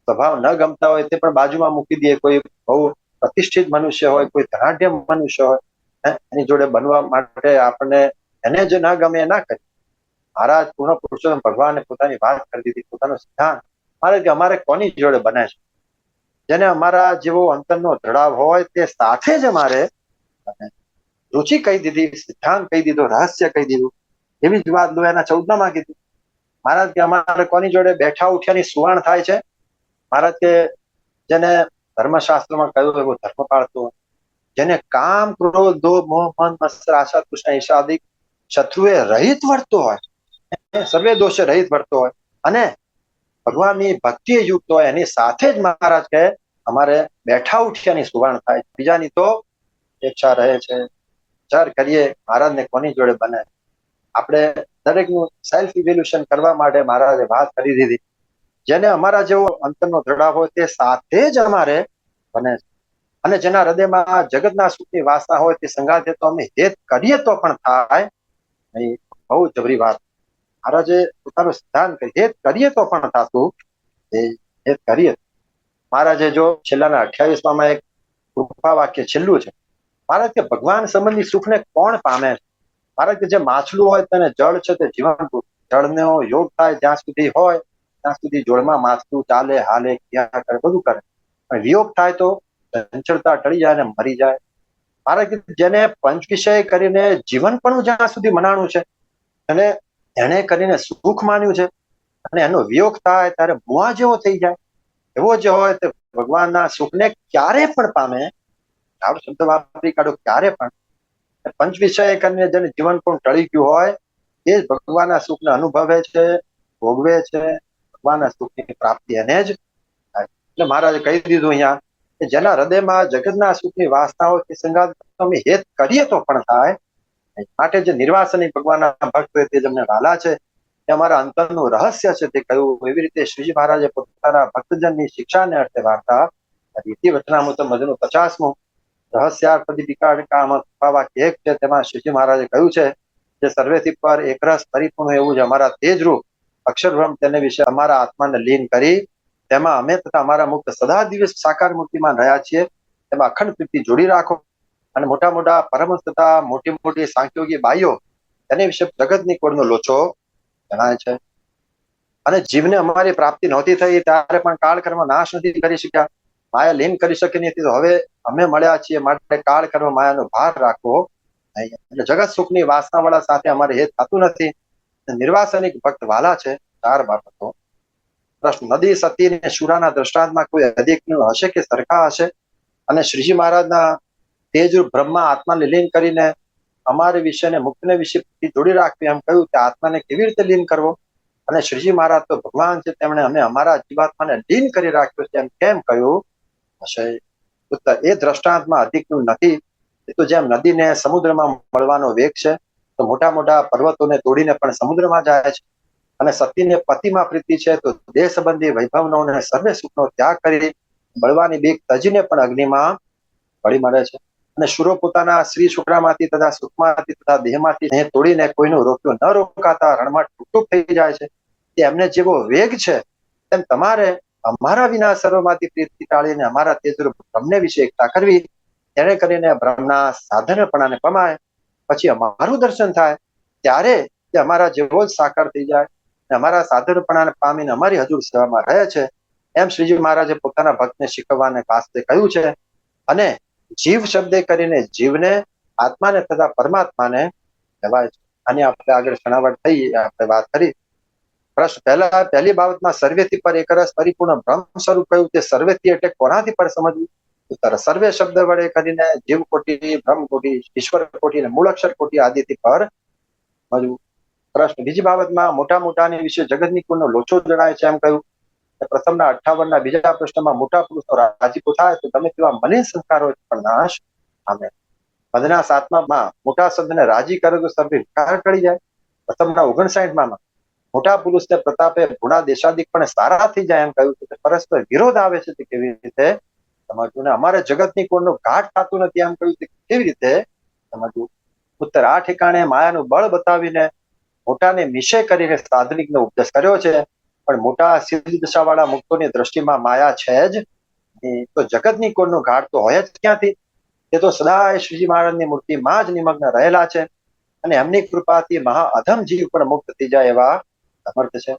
સ્વભાવ ન ગમતા હોય તે પણ બાજુમાં મૂકી દઈએ. કોઈ બહુ પ્રતિષ્ઠિત મનુષ્ય હોય, કોઈ ધનાઢ્ય મનુષ્ય હોય, એની જોડે બનવા માટે આપણને એને જે ના ગમે એ ના કરી. મહારાજ પૂર્ણ પુરુષોત્તમ ભગવાને પોતાની વાત કરી દીધી, પોતાનો સિદ્ધાંત. મારે કે અમારે કોની જોડે બને છે? જેને અમારા જેવો અંતરનો દ્રઢાવ હોય તે સાથે જ અમારે રુચિ કહી દીધી, સિદ્ધાંત કહી દીધો, રહસ્ય કહી દીધું. એવી જ વાત લોયાના 14માં કીધી. મહારાજ કે અમારે કોની જોડે બેઠા ઉઠ્યાની સુવાણ થાય છે? મહારાજ કે જેને ધર્મશાસ્ત્રમાં કહ્યું એવો ધર્મ પાળતો હોય, જેને કામ, ક્રોધ, લોભ, મોહ, મન, મત્સર, આશા, તૃષ્ણા, ઈર્ષાદિક શત્રુએ રહિત વર્તતો હોય, સર્વે દોષે રહિત વર્તતો હોય અને ભગવાનની ભક્તિ યુક્ત હોય, એની સાથે જ મહારાજ કે અમારે બેઠા ઉઠ્યાની સુવાણ થાય. બીજાની તો ઈચ્છા રહે છે. વિચાર કરીએ મહારાજને કોની જોડે બને. આપણે દરેકનું સેલ્ફ ઇવેલ્યુશન કરવા માટે મહારાજે વાત કરી દીધી. જેને અમારા જેવો અંતરનો દ્રઢાવ હોય તે સાથે જ અમારે બને છે. અને જેના હૃદયમાં જગતના સુખની વાસના હોય તે સંગાથે તો અમે હેત કરીએ તો પણ થાય નહીં. બહુ જબરી વાત. મહારાજે પોતાનો સિદ્ધાંત કરી, હેત કરીએ તો પણ થતું, હેત કરીએ. મહારાજે જો છેલ્લાના 28માં એક કૃપા વાક્ય છેલ્લું છે, મહારાજ કે ભગવાન સંબંધી સુખને કોણ પામે છે? મહારાજ કે જે માછલું હોય તેને જળ છે તે જીવન, જળનો યોગ થાય જ્યાં સુધી હોય ત્યાં સુધી જળમાં માછલું ચાલે, હાલે, ક્રિયા કરે, બધું કરે. પણ વિયોગ થાય તો ચંચળતા ટળી જાય અને મરી જાય. મહારાજ કે જેને પંચ વિષય કરીને જીવન પણ જ્યાં સુધી મનાણું છે અને એને કરીને સુખ માન્યું છે અને એનો વિયોગ થાય ત્યારે મુઆ જેવો થઈ જાય, એવો જે હોય તે ભગવાનના સુખને ક્યારે પણ પામે. આવો શબ્દ વાપરી કાઢો, ક્યારે પણ. પંચ વિષય કરીને જેને જીવન પણ ટળી ગયું હોય એ જ ભગવાનના સુખને અનુભવે છે, ભોગવે છે. ભગવાનના સુખની પ્રાપ્તિ એને જ થાય. એટલે મહારાજે કહી દીધું અહીંયા કે જેના હૃદયમાં જગતના સુખની વાસનાઓ કે સંગાત અમે હેત કરીએ તો પણ થાય. માટે જે નિર્વાસની ભગવાનના ભક્ત તે જેમને વાલા છે, એ અમારા અંતરનું રહસ્ય છે તે કહ્યું. એવી રીતે શ્રીજી મહારાજે પોતાના ભક્તજનની શિક્ષાને અર્થે વાર્તા રીતિ વચનામૃત મધનું 50મું રહસ્યાર્પદી વિકાળકામ વાક્ય 1 છે. તેમાં શ્રીજી મહારાજે કહ્યું છે જે સર્વેથી પર એકરસ પરિપૂર્ણ એવું જ અમારા તેજરૂપ અક્ષરબ્રહ્મ તેને વિશે અમારા આત્માને લીન કરી તેમાં અમે તથા અમારા મુક્ત સદા દિવસ સાકાર મૂર્તિમાં રહ્યા છીએ, તેમાં અખંડ પ્રીતિ જોડી રાખો. અને મોટા મોટા પરમહંસ તથા મોટી મોટી સાંખ્યોગી બાઈઓ તેની વિશે જગતની કોડનો લોચો જણાય છે. અને જીવને અમારી પ્રાપ્તિ નહોતી થઈ ત્યારે પણ કાળકર્મ નાશ નથી કરી શક્યા, માયા લીન કરી શકી નથી, તો હવે અમે મળ્યા છીએ માટે કાળકર્મ માયાનો ભાર રાખવો નહીં. એટલે જગત સુખની વાસનાવાળા સાથે અમારે હેત થતું નથી. નિર્વાસનિક ભક્ત વાલા છે. 4 બાબતો. પ્રશ્ન: નદી, સતી અને શુરાના દ્રષ્ટાંતમાં કોઈ અધિક હશે કે સરખા હશે? અને શ્રીજી મહારાજના તેજરૂપ બ્રહ્મા આત્માને લીન કરીને અમારે વિષયને મુક્તને વિશે જોડી રાખવી એમ કહ્યું કે આત્માને કેવી રીતે લીન કરવો? અને શ્રીજી મહારાજ તો ભગવાન છે, તેમણે અમે અમારા જીવાત્માને લીન કરી રાખ્યો છે એમ કેમ કહ્યું હશે? ઉત્તર: એ દ્રષ્ટાંતમાં અધિકનું નથી. એ તો જેમ નદીને સમુદ્રમાં મળવાનો વેગ છે તો મોટા મોટા પર્વતોને તોડીને પણ સમુદ્રમાં જાય છે. અને સતીને પતિમાં પ્રીતિ છે તો દેહ સંબંધી વૈભવનો અને સર્વે સુખનો ત્યાગ કરી બળવાની બીક તજીને પણ અગ્નિમાં બળી મળે છે. અને શુરો પોતાના શ્રી શુક્રામાંથી તથા સુખમાંથી તથા દેહમાંથી તોડીને કોઈનું રોક્યું ન રોકાતા રણમાં ટૂંક થઈ જાય છે. એમને જેવો વેગ છે તેમ તમારે અમારા વિના સર્વમાંથી પ્રીતિ ટાળીને અમારા તેજરૂપ બ્રહ્મને વિશે એકતા કરવી, તેને કરીને બ્રહ્મના સાધનપણાને પમાય. પછી અમારું દર્શન થાય ત્યારે તે અમારા જેવો જ સાકાર થઈ જાય, અમારા સાધનપણાને પામીને અમારી હજુર સેવામાં રહે છે. એમ શ્રીજી મહારાજે પોતાના ભક્તને શીખવવાને વાસ્તે કહ્યું છે. અને જીવ શબ્દે કરીને જીવને, આત્માને તથા પરમાત્માને કહેવાય છે. આની આપણે આગળ શણાવટ થઈ, આપણે વાત કરી. પ્રશ્ન: પહેલી બાબતમાં સર્વેથી પર એકરસ પરિપૂર્ણ બ્રહ્મ સ્વરૂપ કહ્યું, તે સર્વેથી એટલે કોનાથી પર સમજવું? ઉત્તર: સર્વે શબ્દ વડે કરીને જીવ કોટી, બ્રહ્મ કોટી, ઈશ્વર કોટી અને મૂળાક્ષર કોટી આદિથી પર સમજવું. પ્રશ્ન: બીજી બાબતમાં મોટા મોટાની વિશે જગતની કુળનો લોચો જણાય છે એમ કહ્યું. પ્રથમના 58ના બીજા પ્રશ્નમાં મોટા પુરુષો રાજીપો થાય તો તમે કેવા મલિન સંસ્કારો પણ નાશ પામે. પદના 7માં મોટા શબ્દને રાજી કરે તો સર્વે વિકાર ટળી જાય. પ્રથમના 59માં મોટા પુરુષને પ્રતાપે ભૂણા દેશાદિક પણ સારા થઈ જાય એમ કહ્યું છે. પરસ્પર વિરોધ આવે છે તે કેવી રીતે સમજવું? ને અમારે જગતની કોળનો ઘાટ થતું નથી એમ કહ્યું છે, કેવી રીતે સમજવું? ઉત્તર: આ ઠેકાણે માયાનું બળ બતાવીને મોટાને નિશ્ચય કરીને સાધનિકનો ઉપદેશ કર્યો છે. પણ મોટા સિદ્ધ દશાવાળા મુક્તોની દ્રષ્ટિમાં માયા છે જ નહીં. તો જગતની કોળનો ઘાટ તો હોય જ ક્યાંથી? તે તો સદાય શ્રીજી મહારાજની મૂર્તિમાં જ નિમગ્ન રહેલા છે. અને એમની કૃપાથી મહા અધમ જીવ પણ મુક્ત થઈ જાય એવા સમર્થ છે.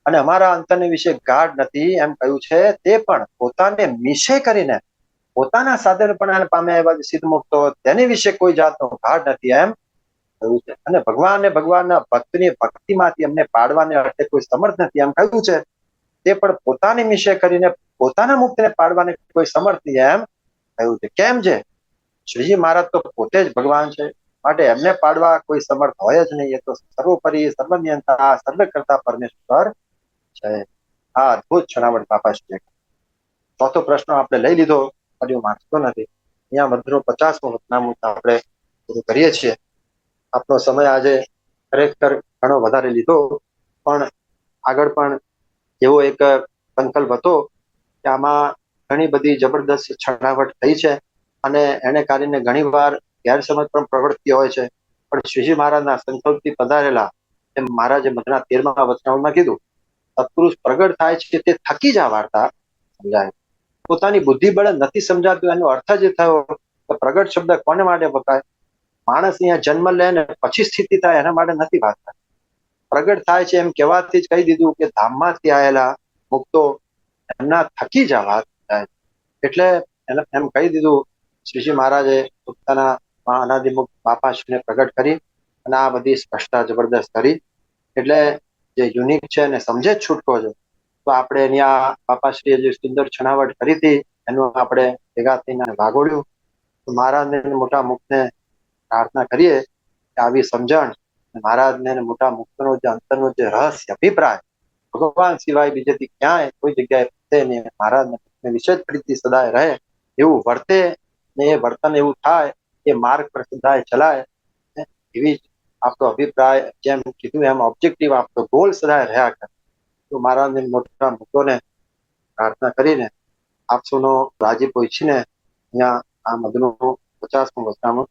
અને અમારા અંતરની વિશે ગાઢ નથી એમ કહ્યું છે. તે પણ પોતાને નિશ્ચય કરીને પોતાના સાધનપણાને પામ્યા એવા સિદ્ધ મુક્તો, તેની વિશે કોઈ જાતનો ગાઢ નથી એમ કહ્યું છે. અને ભગવાનના ભક્તની ભક્તિમાંથી અમને પાડવાને અર્થે કોઈ સમર્થ નથી એમ કહ્યું છે. તે પણ પોતાની નિશ્ચય કરીને પોતાના મુક્તને પાડવાને કોઈ સમર્થ નથી એમ કહ્યું છે. કેમ છે? શ્રીજી મહારાજ તો પોતે જ ભગવાન છે, માટે એમને પાડવા કોઈ સમર્થ હોય જ નહીં. એ તો સર્વોપરી, સર્વનિયંતા, સર્વ કરતા પરમેશ્વર છે. આ અદભુત છણાવટ બાપાશ્રી. ચોથો પ્રશ્ન આપણે લઈ લીધો, હજુ વાંચતો નથી. અહીંયા મધનો 50મો વચનામૃત આપણે પૂરું કરીએ છીએ. આપનો સમય આજે ખરેખર ઘણો વધારે લીધો, પણ આગળ પણ એવો એક સંકલ્પ હતો કે આમાં ઘણી બધી જબરદસ્ત છણાવટ થઈ છે અને એને કારણે ઘણી વાર ગેરસમજ પણ પ્રવર્તી હોય છે. પણ શ્રીજી મહારાજના સંકલ્પથી પધારેલા એમ મહારાજે મધના 13મા વચનામૃતમાં કીધું, સત્પુરુષ પ્રગટ થાય છે તે થકી જ આ વાર્તા સમજાય. પોતાની બુદ્ધિ બળે નથી સમજાતું. એનો અર્થ જ એ થયો કે પ્રગટ શબ્દ કોને માટે વપરાય? માણસ અહીંયા જન્મ લે ને પછી સ્થિતિ થાય એના માટે નથી વાત. પ્રગટ થાય છે એમ કહેવાથી જ કહી દીધું કે ધામમાંથી આવેલા મુક્તો એમના થકી જ આ વાત થાય. એટલે એને એમ કહી દીધું શ્રીજી મહારાજે પોતાના અનાદિમુક્ત બાપાશ્રીને પ્રગટ કરી અને આ બધી સ્પષ્ટતા જબરદસ્ત કરી. એટલે જે યુનિક છે એને સમજે જ છૂટકો છે. તો આપણે એની આ બાપાશ્રીએ જે સુંદર છણાવટ કરી હતી એનું આપણે ભેગા થઈને ભાગોડ્યું. તો મહારાજને મોટા મુક્તને પ્રાર્થના કરીએ કે આવી સમજણ મહારાજને મોટા મુક્તનો જે અંતરનો જે રહસ્ય અભિપ્રાય ભગવાન સિવાય બીજેથી ક્યાંય કોઈ જગ્યાએ વર્તે નહીં. મહારાજને વિશેષ પ્રીતિ સદાય રહે એવું વર્તે ને એ વર્તન એવું થાય એ માર્ગ પર સદાય ચલાય એવી આપણો અભિપ્રાય જેમ કીધું એમ ઓબ્જેક્ટિવ આપણો ગોલ સદાય રહ્યા કરે. તો મહારાજને મોટા મુક્તોને પ્રાર્થના કરીને આપ સૌનો રાજીપો ઈચ્છીને અહીંયા આ મધનું 50મું વચનામૃત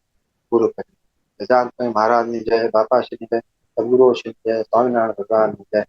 પૂરું કર્યું. ગજાનંદ મહારાજની જય, બાપાશ્રીની જય, સદગુરુશ્રીની જય, સ્વામિનારાયણ ભગવાનની જય.